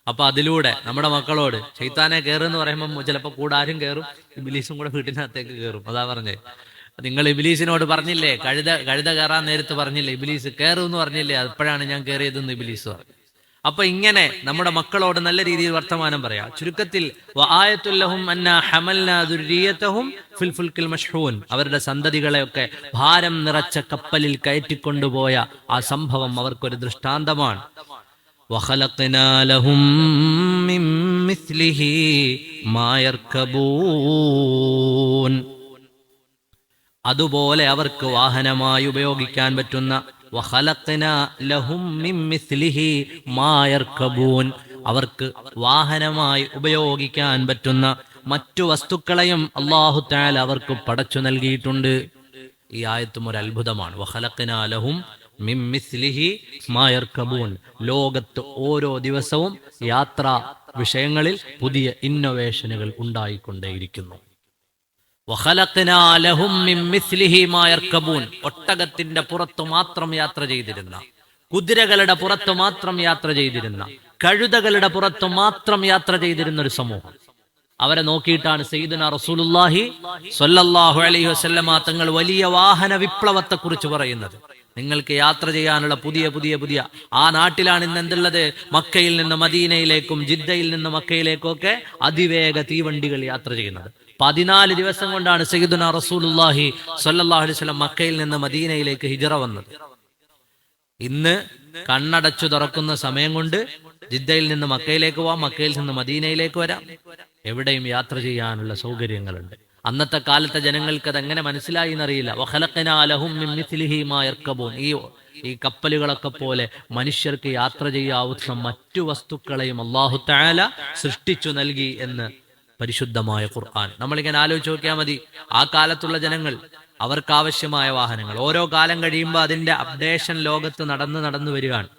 അപ്പൊ അതിലൂടെ നമ്മുടെ മക്കളോട് ശൈത്താനെ കയറുമെന്ന് പറയുമ്പോൾ ചിലപ്പോൾ കൂടെ ആരും കയറും, ഇബ്ലീസും കൂടെ വീട്ടിനകത്തേക്ക് കയറും. അതാ പറഞ്ഞേ, നിങ്ങൾ ഇബ്ലീസിനോട് പറഞ്ഞില്ലേ, കഴുത കയറാൻ നേരത്ത് പറഞ്ഞില്ലേ, ഇബ്ലീസ് കയറും എന്ന് പറഞ്ഞില്ലേ, അപ്പോഴാണ് ഞാൻ കയറിയതെന്ന് ഇബ്ലീസ് പറഞ്ഞു. അപ്പൊ ഇങ്ങനെ നമ്മുടെ മക്കളോട് നല്ല രീതിയിൽ വർത്തമാനം പറയാം. ചുരുക്കത്തിൽ അവരുടെ സന്തതികളെയൊക്കെ ഭാരം നിറച്ച കപ്പലിൽ കയറ്റിക്കൊണ്ടുപോയ ആ സംഭവം അവർക്കൊരു ദൃഷ്ടാന്തമാണ്. അതുപോലെ അവർക്ക് വാഹനമായി ഉപയോഗിക്കാൻ പറ്റുന്ന അവർക്ക് വാഹനമായി ഉപയോഗിക്കാൻ പറ്റുന്ന മറ്റു വസ്തുക്കളെയും അല്ലാഹു തആല അവർക്ക് പടച്ചു നൽകിയിട്ടുണ്ട്. ഈ ആയത്തും ഒരു അത്ഭുതമാണ്. വഖലഖ്നാ ലഹും മിൻ മിസ്ലിഹി മാ യർകബൂൻ. ലോകത്ത് ഓരോ ദിവസവും യാത്രാ വിഷയങ്ങളിൽ പുതിയ ഇന്നോവേഷനുകൾ ഉണ്ടായിക്കൊണ്ടേയിരിക്കുന്നു. വഖലഖ്നാ ലഹും മിൻ മിസ്ലിഹി മാ യർകബൂൻ. ഒട്ടകത്തിന്റെ പുറത്ത് മാത്രം യാത്ര ചെയ്തിരുന്ന, കുതിരകളുടെ പുറത്ത് മാത്രം യാത്ര ചെയ്തിരുന്ന, കഴുതകളുടെ പുറത്ത് മാത്രം യാത്ര ചെയ്തിരുന്ന ഒരു സമൂഹം. അവരെ നോക്കിയിട്ടാണ് സയ്യിദുനാ റസൂലുള്ളാഹി സ്വല്ലല്ലാഹു അലൈഹി വസല്ലമ തങ്ങൾ വലിയ വാഹന വിപ്ലവത്തെ കുറിച്ച് പറയുന്നത്. നിങ്ങൾക്ക് യാത്ര ചെയ്യാനുള്ള പുതിയ പുതിയ പുതിയ ആ നാട്ടിലാണ് ഇന്ന് എന്തുള്ളത്? മക്കയിൽ നിന്ന് മദീനയിലേക്കും ജിദ്ദയിൽ നിന്ന് മക്കയിലേക്കും ഒക്കെ അതിവേഗ തീവണ്ടികൾ യാത്ര ചെയ്യുന്നത്. 14 ദിവസം കൊണ്ടാണ് സയ്യിദുനാ റസൂലുള്ളാഹി സ്വല്ലല്ലാഹു അലൈഹി വസല്ലം മക്കയിൽ നിന്ന് മദീനയിലേക്ക് ഹിജ്റ വന്നത്. ഇന്ന് കണ്ണടച്ചു തുറക്കുന്ന സമയം കൊണ്ട് ജിദ്ദയിൽ നിന്ന് മക്കയിലേക്ക് പോവാം, മക്കയിൽ നിന്ന് മദീനയിലേക്ക് വരാം. എവിടെയും യാത്ര ചെയ്യാനുള്ള സൗകര്യങ്ങളുണ്ട്. അന്നത്തെ കാലത്തെ ജനങ്ങൾക്ക് അതെങ്ങനെ മനസ്സിലായി എന്നറിയില്ല. വഖലഖ്നാ ലഹും മിൻ മിസ്ലിഹി മാ യർകബൂൻ. ഈ കപ്പലുകളൊക്കെ പോലെ മനുഷ്യർക്ക് യാത്ര ചെയ്യാവുന്ന മറ്റു വസ്തുക്കളെയും അല്ലാഹു തആല സൃഷ്ടിച്ചു നൽകി എന്ന് പരിശുദ്ധമായ ഖുർആൻ. നമ്മളിങ്ങനെ ആലോചിച്ച് നോക്കിയാൽ മതി. ആ കാലത്തുള്ള ജനങ്ങൾ, അവർക്കാവശ്യമായ വാഹനങ്ങൾ ഓരോ കാലം കഴിയുമ്പോൾ അതിന്റെ അപ്ഡേഷൻ ലോകത്ത് നടന്നു വരികയാണ്.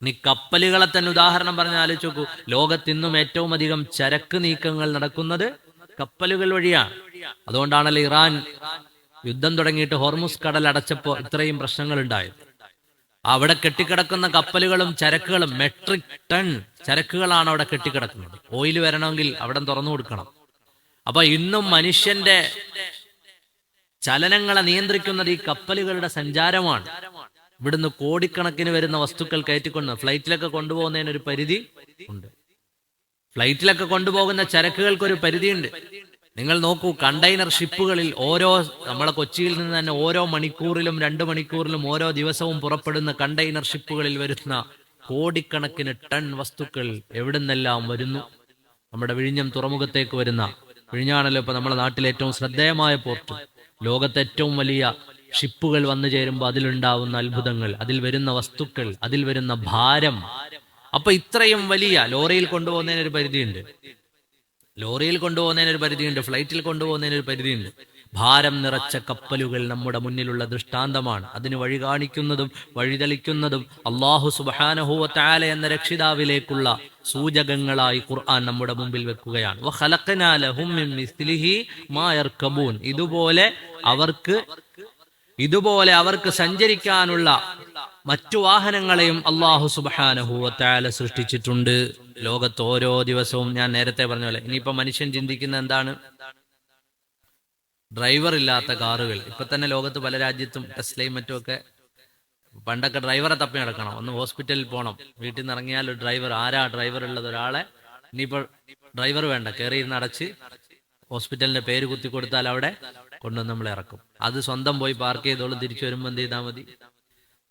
നീ കപ്പലുകളെ തന്നെ ഉദാഹരണം പറഞ്ഞ് ആലോചിച്ച് നോക്കൂ. ലോകത്ത് ഇന്നും ഏറ്റവും അധികം ചരക്ക് നീക്കങ്ങൾ നടക്കുന്നത് കപ്പലുകൾ വഴിയാണ്. അതുകൊണ്ടാണല്ലോ ഇറാൻ യുദ്ധം തുടങ്ങിയിട്ട് ഹോർമുസ് കടൽ അടച്ചപ്പോൾ ഇത്രയും പ്രശ്നങ്ങൾ ഉണ്ടായത്. അവിടെ കെട്ടിക്കിടക്കുന്ന കപ്പലുകളും ചരക്കുകളും മെട്രിക് ടൺ ചരക്കുകളാണ് അവിടെ കെട്ടിക്കിടക്കുന്നത്. ഓയിൽ വരണമെങ്കിൽ അവിടെ തുറന്നു കൊടുക്കണം. അപ്പൊ ഇന്നും മനുഷ്യന്റെ ചലനങ്ങളെ നിയന്ത്രിക്കുന്നത് ഈ കപ്പലുകളുടെ സഞ്ചാരമാണ്. ഇവിടുന്ന് കോടിക്കണക്കിന് വരുന്ന വസ്തുക്കൾ കയറ്റിക്കൊണ്ട് ഫ്ലൈറ്റിലൊക്കെ കൊണ്ടുപോകുന്നതിന് ഒരു പരിധി ഉണ്ട്. ഫ്ലൈറ്റിലൊക്കെ കൊണ്ടുപോകുന്ന ചരക്കുകൾക്കൊരു പരിധിയുണ്ട്. നിങ്ങൾ നോക്കൂ, കണ്ടെയ്നർ ഷിപ്പുകളിൽ നമ്മളെ കൊച്ചിയിൽ നിന്ന് തന്നെ ഓരോ മണിക്കൂറിലും 2 മണിക്കൂറിലും ഓരോ ദിവസവും പുറപ്പെടുന്ന കണ്ടെയ്നർ ഷിപ്പുകളിൽ വരുന്ന കോടിക്കണക്കിന് ടൺ വസ്തുക്കൾ എവിടുന്നെല്ലാം വരുന്നു? നമ്മുടെ വിഴിഞ്ഞം തുറമുഖത്തേക്ക് വരുന്ന, വിഴിഞ്ഞാണല്ലോ ഇപ്പൊ നമ്മുടെ നാട്ടിലെ ഏറ്റവും ശ്രദ്ധേയമായ പോർട്ട്. ലോകത്തെ ഏറ്റവും വലിയ ഷിപ്പുകൾ വന്നു ചേരുമ്പോൾ അതിലുണ്ടാവുന്ന അത്ഭുതങ്ങൾ, അതിൽ വരുന്ന വസ്തുക്കൾ, അതിൽ വരുന്ന ഭാരം. അപ്പൊ ഇത്രയും വലിയ ലോറിയിൽ കൊണ്ടുപോകുന്നതിനൊരു പരിധിയുണ്ട്, ഫ്ലൈറ്റിൽ കൊണ്ടുപോകുന്നതിനൊരു പരിധിയുണ്ട്. ഭാരം നിറച്ച കപ്പലുകൾ നമ്മുടെ മുന്നിലുള്ള ദൃഷ്ടാന്തമാണ്. അതിന് വഴി കാണിക്കുന്നതും വഴിതെളിക്കുന്നതും അല്ലാഹു സുബ്ഹാനഹു വ തആല എന്ന രക്ഷിതാവിലേക്കുള്ള സൂചകങ്ങളായി ഖുർആൻ നമ്മുടെ മുമ്പിൽ വെക്കുകയാണ്. വഖലഖ്നാ ലഹും മിൻ മിസ്ലിഹി മാ യർകബൂൻ. ഇതുപോലെ അവർക്ക് സഞ്ചരിക്കാനുള്ള മറ്റു വാഹനങ്ങളെയും അല്ലാഹു സുബ്ഹാനഹു വ തആല സൃഷ്ടിച്ചിട്ടുണ്ട്. ലോകത്ത് ഓരോ ദിവസവും, ഞാൻ നേരത്തെ പറഞ്ഞ പോലെ, ഇനിയിപ്പോ മനുഷ്യൻ ചിന്തിക്കുന്ന എന്താണ്? ഡ്രൈവർ ഇല്ലാത്ത കാറുകൾ. ഇപ്പൊ തന്നെ ലോകത്ത് പല രാജ്യത്തും ടെസ്ലയും മറ്റുമൊക്കെ. പണ്ടൊക്കെ ഡ്രൈവറെ തപ്പി നടക്കണം, ഒന്ന് ഹോസ്പിറ്റലിൽ പോകണം, വീട്ടിൽ നിന്ന് ഇറങ്ങിയാൽ ഒരു ഡ്രൈവർ. ആരാ ഡ്രൈവർ ഉള്ളത്? ഒരാളെ. ഇനിയിപ്പോൾ ഡ്രൈവർ വേണ്ട, കയറിയിരുന്ന് അടച്ച് ഹോസ്പിറ്റലിന്റെ പേര് കുത്തി കൊടുത്താൽ അവിടെ കൊണ്ടുവന്ന് നമ്മളെ ഇറക്കും. അത് സ്വന്തം പോയി പാർക്ക് ചെയ്തോളും. തിരിച്ചു വരുമ്പോൾ എന്ത് ചെയ്താൽ മതി?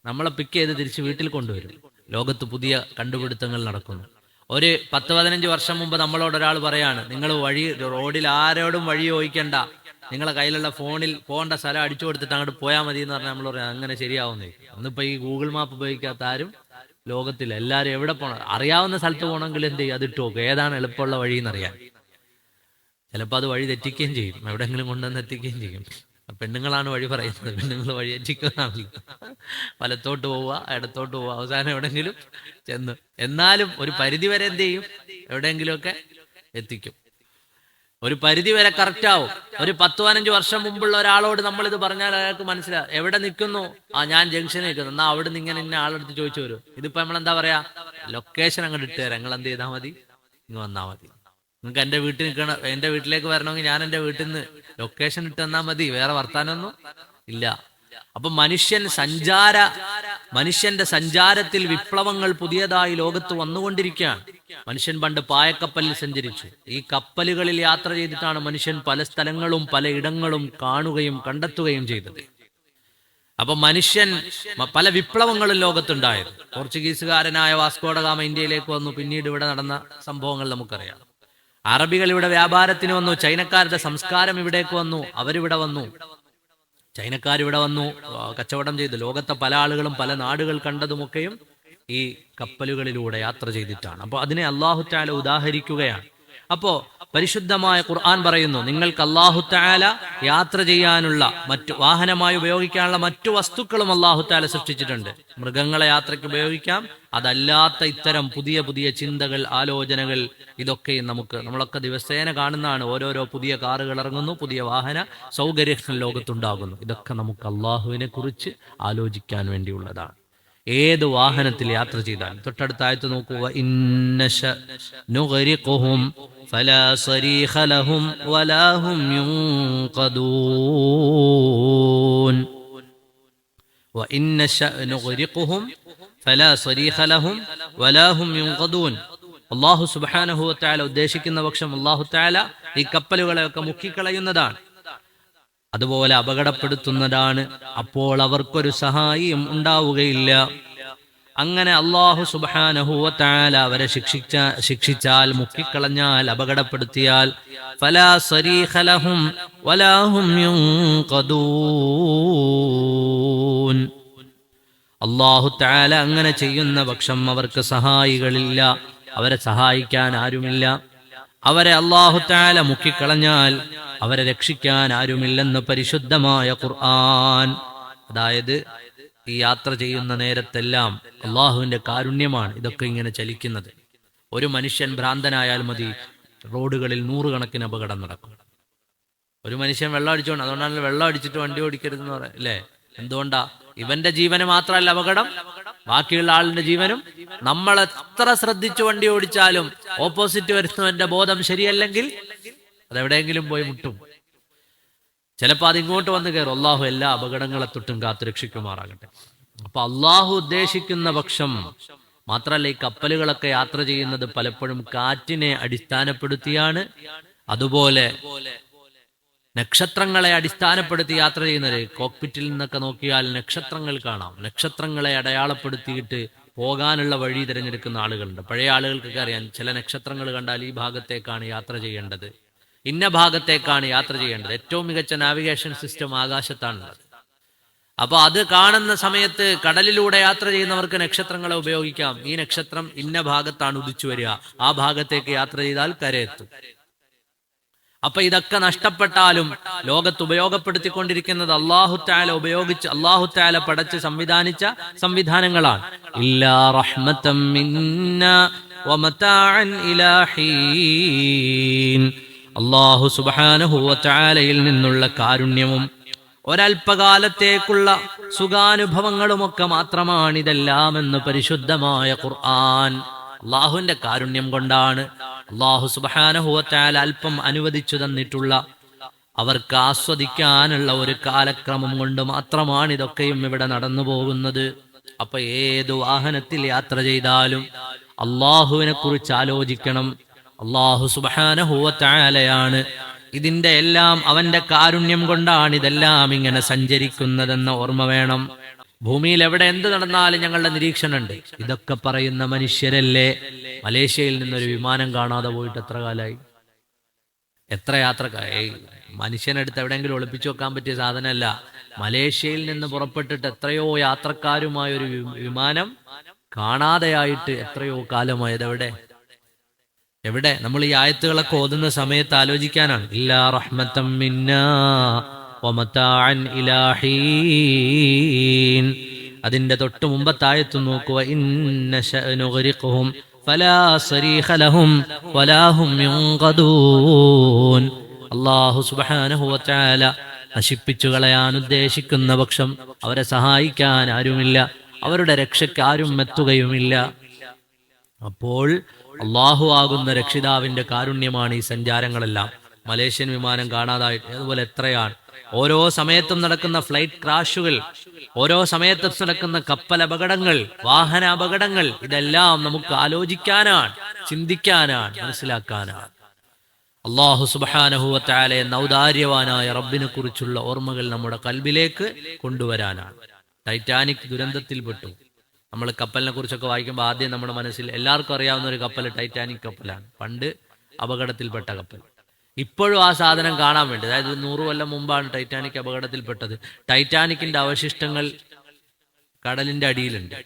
നമ്മളെ പിക്ക് ചെയ്ത് തിരിച്ച് വീട്ടിൽ കൊണ്ടുവരും. ലോകത്ത് പുതിയ കണ്ടുപിടുത്തങ്ങൾ നടക്കുന്നു. ഒരു 10-15 വർഷം മുമ്പ് നമ്മളോട് ഒരാൾ പറയാണ്, നിങ്ങൾ റോഡിൽ ആരോടും വഴി ചോദിക്കണ്ട, നിങ്ങളെ കയ്യിലുള്ള ഫോണിൽ പോകേണ്ട സ്ഥലം അടിച്ചു കൊടുത്തിട്ട് അങ്ങോട്ട് പോയാൽ മതി എന്ന് പറഞ്ഞാൽ നമ്മൾ പറയാം അങ്ങനെ ശരിയാവുന്നേ. ഇന്നിപ്പോ ഈ ഗൂഗിൾ മാപ്പ് ഉപയോഗിക്കാത്ത ആരും ലോകത്തില്ല. എല്ലാവരും എവിടെ പോകണം, അറിയാവുന്ന സ്ഥലത്ത് പോകണമെങ്കിൽ എന്ത് ചെയ്യും? അതിട്ട് നോക്കും, ഏതാണ് എളുപ്പമുള്ള വഴി എന്നറിയാൻ. ചിലപ്പോൾ അത് വഴി തെറ്റിക്കുകയും ചെയ്യും, എവിടെയെങ്കിലും കൊണ്ടുവന്ന് എത്തിക്കുകയും ചെയ്യും. പെണ്ണുങ്ങളാണ് വഴി പറയുന്നത്, പെണ്ണുങ്ങൾ വഴി എത്തിക്കുന്നതാണല്ലോ. വലത്തോട്ട് പോവുക, ഇടത്തോട്ട് പോവുക, അവസാനം എവിടെയെങ്കിലും ചെന്ന്. എന്നാലും ഒരു പരിധി വരെ എന്ത് ചെയ്യും? എവിടെയെങ്കിലുമൊക്കെ എത്തിക്കും. ഒരു പരിധി വരെ കറക്റ്റ് ആവും. ഒരു 10-15 വർഷം മുമ്പുള്ള ഒരാളോട് നമ്മളിത് പറഞ്ഞാൽ അയാൾക്ക് മനസ്സിലാവും. എവിടെ നിൽക്കുന്നു? ഞാൻ ജംഗ്ഷനിൽ നിൽക്കുന്നു. എന്നാ അവിടെ നിന്ന് ഇങ്ങനെ ആളെടുത്ത് ചോദിച്ചു വരും. ഇതിപ്പോ നമ്മളെന്താ പറയാ? ലൊക്കേഷൻ അങ്ങോട്ട് ഇട്ട് തരാം, നിങ്ങൾ എന്ത് ചെയ്താൽ മതി, ഇങ്ങ് വന്നാൽ മതി. നിങ്ങൾക്ക് എന്റെ വീട്ടിൽ നിൽക്കണം, എന്റെ വീട്ടിലേക്ക് വരണമെങ്കിൽ ഞാൻ എന്റെ വീട്ടിൽ നിന്ന് ലൊക്കേഷൻ ഇട്ട് തന്നാൽ മതി, വേറെ വർത്താനൊന്നും ഇല്ല. അപ്പൊ മനുഷ്യന്റെ സഞ്ചാരത്തിൽ വിപ്ലവങ്ങൾ പുതിയതായി ലോകത്ത് വന്നുകൊണ്ടിരിക്കുകയാണ്. മനുഷ്യൻ പണ്ട് പായക്കപ്പലിൽ സഞ്ചരിച്ചു. ഈ കപ്പലുകളിൽ യാത്ര ചെയ്തിട്ടാണ് മനുഷ്യൻ പല സ്ഥലങ്ങളും പല ഇടങ്ങളും കാണുകയും കണ്ടെത്തുകയും ചെയ്തത്. അപ്പൊ മനുഷ്യൻ പല വിപ്ലവങ്ങളും ലോകത്തുണ്ടായത്. പോർച്ചുഗീസുകാരനായ വാസ്കോ ഡ ഗാമ ഇന്ത്യയിലേക്ക് വന്നു. പിന്നീട് ഇവിടെ നടന്ന സംഭവങ്ങൾ നമുക്കറിയാം. അറബികൾ ഇവിടെ വ്യാപാരത്തിന് വന്നു. ചൈനക്കാരുടെ സംസ്കാരം ഇവിടേക്ക് വന്നു. അവരിവിടെ വന്നു. ചൈനക്കാരിവിടെ വന്നു, കച്ചവടം ചെയ്തു. ലോകത്തെ പല ആളുകളും പല നാടുകൾ കണ്ടതുമൊക്കെയും ഈ കപ്പലുകളിലൂടെ യാത്ര ചെയ്തിട്ടാണ്. അപ്പൊ അതിനെ അല്ലാഹു തആല ഉദാഹരിക്കുകയാണ്. അപ്പോ പരിശുദ്ധമായ ഖുർആൻ പറയുന്നു, നിങ്ങൾക്ക് അല്ലാഹു തആല യാത്ര ചെയ്യാനുള്ള മറ്റു വാഹനമായി ഉപയോഗിക്കാനുള്ള മറ്റു വസ്തുക്കളും അല്ലാഹു തആല സൃഷ്ടിച്ചിട്ടുണ്ട്. മൃഗങ്ങളെ യാത്രയ്ക്ക് ഉപയോഗിക്കാം. അതല്ലാത്ത ഇത്തരം പുതിയ പുതിയ ചിന്തകൾ, ആലോചനകൾ, ഇതൊക്കെ നമ്മളൊക്കെ ദിവസേന കാണുന്നതാണ്. ഓരോരോ പുതിയ കാറുകൾ ഇറങ്ങുന്നു, പുതിയ വാഹന സൗകര്യങ്ങൾ ലോകത്തുണ്ടാകുന്നു. ഇതൊക്കെ നമുക്ക് അള്ളാഹുവിനെ കുറിച്ച് ആലോചിക്കാൻ വേണ്ടിയുള്ളതാണ്. ഏത് വാഹനത്തിൽ യാത്ര ചെയ്താൽ തൊട്ടടുത്ത ആയത്ത് നോക്കുക, ഇന്നശ നുഗ്രിഖുഹും ഫലാ സരീഖ ലഹും വലാ ഹും യുൻഖദൂൻ. വഇന്നശ നുഗ്രിഖുഹും ഫലാ സരീഖ ലഹും വലാ ഹും യുൻഖദൂൻ. അല്ലാഹു സുബ്ഹാനഹു വ തആല ഉദ്ദേശിക്കുന്ന പക്ഷം അല്ലാഹു തആല ഈ കപ്പലുകളെയൊക്കെ മുക്കിക്കളയുന്നതാണ്, അതുപോലെ അപകടപ്പെടുത്തുന്നതാണ്. അപ്പോൾ അവർക്കൊരു സഹായിയും ഉണ്ടാവുകയില്ല. അങ്ങനെ അല്ലാഹു സുബ്ഹാനഹു വ തആല അവരെ ശിക്ഷിച്ചാൽ, മുക്കിക്കളഞ്ഞാൽ, അപകടപ്പെടുത്തിയാൽ, ഫലാ സരീഖ ലഹും വലാ ഹും യുൻഖദൂൻ. അല്ലാഹു തആല അങ്ങനെ ചെയ്യുന്ന പക്ഷം അവർക്ക് സഹായികളില്ല, അവരെ സഹായിക്കാൻ ആരുമില്ല. അവരെ അല്ലാഹു തആല മുക്കിക്കളഞ്ഞാൽ അവരെ രക്ഷിക്കാൻ ആരുമില്ലെന്ന് പരിശുദ്ധമായ ഖുർആൻ. അതായത് ഈ യാത്ര ചെയ്യുന്ന നേരത്തെല്ലാം അള്ളാഹുവിന്റെ കാരുണ്യമാണ് ഇതൊക്കെ ഇങ്ങനെ ചലിക്കുന്നത്. ഒരു മനുഷ്യൻ ഭ്രാന്തനായാൽ മതി, റോഡുകളിൽ നൂറുകണക്കിന് അപകടം നടക്കും. ഒരു മനുഷ്യൻ വെള്ളം അടിച്ചോണ്ട്, അതുകൊണ്ടാണല്ലോ വെള്ളം അടിച്ചിട്ട് വണ്ടി ഓടിക്കരുതെന്ന് പറയാം അല്ലേ? എന്തുകൊണ്ടാ? ഇവന്റെ ജീവന് മാത്രമല്ല അപകടം, ബാക്കിയുള്ള ആളിന്റെ ജീവനും. നമ്മൾ എത്ര ശ്രദ്ധിച്ചു വണ്ടി ഓടിച്ചാലും ഓപ്പോസിറ്റ് വരുന്നവന്റെ ബോധം ശരിയല്ലെങ്കിൽ അതെവിടെയെങ്കിലും പോയി മുട്ടും. ചിലപ്പോൾ അതിങ്ങോട്ട് വന്ന് കയറും. അള്ളാഹു എല്ലാ അപകടങ്ങളെ തൊട്ടും കാത്തു രക്ഷിക്കുമാറാകട്ടെ. അപ്പൊ അള്ളാഹു ഉദ്ദേശിക്കുന്ന പക്ഷം മാത്രമല്ല, ഈ കപ്പലുകളൊക്കെ യാത്ര ചെയ്യുന്നത് പലപ്പോഴും കാറ്റിനെ അടിസ്ഥാനപ്പെടുത്തിയാണ്. അതുപോലെ നക്ഷത്രങ്ങളെ അടിസ്ഥാനപ്പെടുത്തി യാത്ര ചെയ്യുന്നത്. കോക്പിറ്റിൽ നിന്നൊക്കെ നോക്കിയാൽ നക്ഷത്രങ്ങൾ കാണാം. നക്ഷത്രങ്ങളെ അടയാളപ്പെടുത്തിയിട്ട് പോകാനുള്ള വഴി തിരഞ്ഞെടുക്കുന്ന ആളുകളുണ്ട്. പഴയ ആളുകൾക്കൊക്കെ അറിയാം, ചില നക്ഷത്രങ്ങൾ കണ്ടാൽ ഈ ഭാഗത്തേക്കാണ് യാത്ര ചെയ്യേണ്ടത്, ഇന്ന ഭാഗത്തേക്കാണ് യാത്ര ചെയ്യേണ്ടത്. ഏറ്റവും മികച്ച നാവിഗേഷൻ സിസ്റ്റം ആകാശത്താണുള്ളത്. അപ്പൊ അത് കാണുന്ന സമയത്ത് കടലിലൂടെ യാത്ര ചെയ്യുന്നവർക്ക് നക്ഷത്രങ്ങളെ ഉപയോഗിക്കാം. ഈ നക്ഷത്രം ഇന്ന ഭാഗത്താണ് ഉദിച്ചു വരിക, ആ ഭാഗത്തേക്ക് യാത്ര ചെയ്താൽ കരയെത്തും. അപ്പൊ ഇതൊക്കെ നഷ്ടപ്പെട്ടാലും ലോകത്ത് ഉപയോഗപ്പെടുത്തിക്കൊണ്ടിരിക്കുന്നത് അല്ലാഹു തആല ഉപയോഗിച്ച്, അല്ലാഹു തആല പടച്ച് സംവിധാനിച്ച സംവിധാനങ്ങളാണ്. ഇല്ലാ റഹ്മതം മിന്നാ വമതാഅൻ ഇലാ ഹീൻ. അല്ലാഹു സുബ്ഹാനഹു വ തആലയിൽ നിന്നുള്ള കാരുണ്യവും ഒരൽപകാലത്തേക്കുള്ള സുഖാനുഭവങ്ങളുമൊക്കെ മാത്രമാണിതെല്ലാം എന്ന് പരിശുദ്ധമായ ഖുർആൻ. അള്ളാഹുവിന്റെ കാരുണ്യം കൊണ്ടാണ്, അല്ലാഹു സുബ്ഹാനഹു വ തആല അല്പം അനുവദിച്ചു തന്നിട്ടുള്ള, അവർക്ക് ആസ്വദിക്കാനുള്ള ഒരു കാലക്രമം കൊണ്ട് മാത്രമാണ് ഇതൊക്കെയും ഇവിടെ നടന്നു പോകുന്നത്. അപ്പൊ ഏത് വാഹനത്തിൽ യാത്ര ചെയ്താലും അള്ളാഹുവിനെ കുറിച്ച് ആലോചിക്കണം. അല്ലാഹു സുബ്ഹാനഹു വ തആലയാണ് ഇതിന്റെ എല്ലാം, അവന്റെ കാരുണ്യം കൊണ്ടാണ് ഇതെല്ലാം ഇങ്ങനെ സഞ്ചരിക്കുന്നതെന്ന ഓർമ്മ വേണം. ഭൂമിയിൽ എവിടെ എന്ത് നടന്നാലും ഞങ്ങളുടെ നിരീക്ഷണമുണ്ട്. ഇതൊക്കെ പറയുന്ന മനുഷ്യരല്ലേ? മലേഷ്യയിൽ നിന്നൊരു വിമാനം കാണാതെ പോയിട്ട് എത്ര കാലമായി? എത്ര യാത്രക്കായി? മനുഷ്യനെടുത്ത് എവിടെയെങ്കിലും ഒളിപ്പിച്ചു വെക്കാൻ പറ്റിയ സാധനമല്ല. മലേഷ്യയിൽ നിന്ന് പുറപ്പെട്ടിട്ട് എത്രയോ യാത്രക്കാരുമായൊരു വിമാനം കാണാതെയായിട്ട് എത്രയോ കാലമായത്. എവിടെ? നമ്മൾ ഈ ആയത്തുകളൊക്കെ ഓതുന്ന സമയത്ത് ആലോചിക്കാനാണ്. ഇല്ലാ റഹ്മതം മിന്നാ വമതാഅൻ ഇലാ ഹീൻ. അതിന്റെ തൊട്ട് മുമ്പത്തെ ആയത്ത് നോക്കുക, ഇന്ന ശഅനുഗ്രിഖുഹും ഫലാ സരീഖ ലഹും വലാ ഹും യുൻഖദൂൻ. അല്ലാഹു സുബ്ഹാനഹു വ തആല നശിപ്പിച്ചു കളയാൻ ഉദ്ദേശിക്കുന്ന പക്ഷം അവരെ സഹായിക്കാൻ ആരുമില്ല, അവരുടെ രക്ഷയ്ക്ക് ആരും എത്തുകയുമില്ല. അപ്പോൾ അള്ളാഹു ആകുന്ന രക്ഷിതാവിന്റെ കാരുണ്യമാണ് ഈ സഞ്ചാരങ്ങളെല്ലാം. മലേഷ്യൻ വിമാനം കാണാതായിട്ട് അതുപോലെ എത്രയാണ് ഓരോ സമയത്തും നടക്കുന്ന ഫ്ലൈറ്റ് ക്രാഷുകൾ, ഓരോ സമയത്തും നടക്കുന്ന കപ്പൽ അപകടങ്ങൾ, വാഹന അപകടങ്ങൾ. ഇതെല്ലാം നമുക്ക് ആലോചിക്കാനാണ്, ചിന്തിക്കാനാണ്, മനസ്സിലാക്കാനാണ്. അല്ലാഹു സുബ്ഹാനഹു വ തആല എന്ന ഔദാര്യവാനായ റബ്ബിനെ കുറിച്ചുള്ള ഓർമ്മകൾ നമ്മുടെ കൽബിലേക്ക് കൊണ്ടുവരാനാണ്. ടൈറ്റാനിക് ദുരന്തത്തിൽപ്പെട്ടു. നമ്മൾ കപ്പലിനെ കുറിച്ചൊക്കെ വായിക്കുമ്പോൾ ആദ്യം നമ്മുടെ മനസ്സിൽ എല്ലാവർക്കും അറിയാവുന്ന ഒരു കപ്പൽ ടൈറ്റാനിക് കപ്പലാണ്. പണ്ട് അപകടത്തിൽപ്പെട്ട കപ്പൽ. ഇപ്പോഴും ആ സാധനം കാണാൻ വേണ്ടി, അതായത് 100 കൊല്ലം മുമ്പാണ് ടൈറ്റാനിക് അപകടത്തിൽപ്പെട്ടത്. ടൈറ്റാനിക്കിന്റെ അവശിഷ്ടങ്ങൾ കടലിന്റെ അടിയിലുണ്ട്.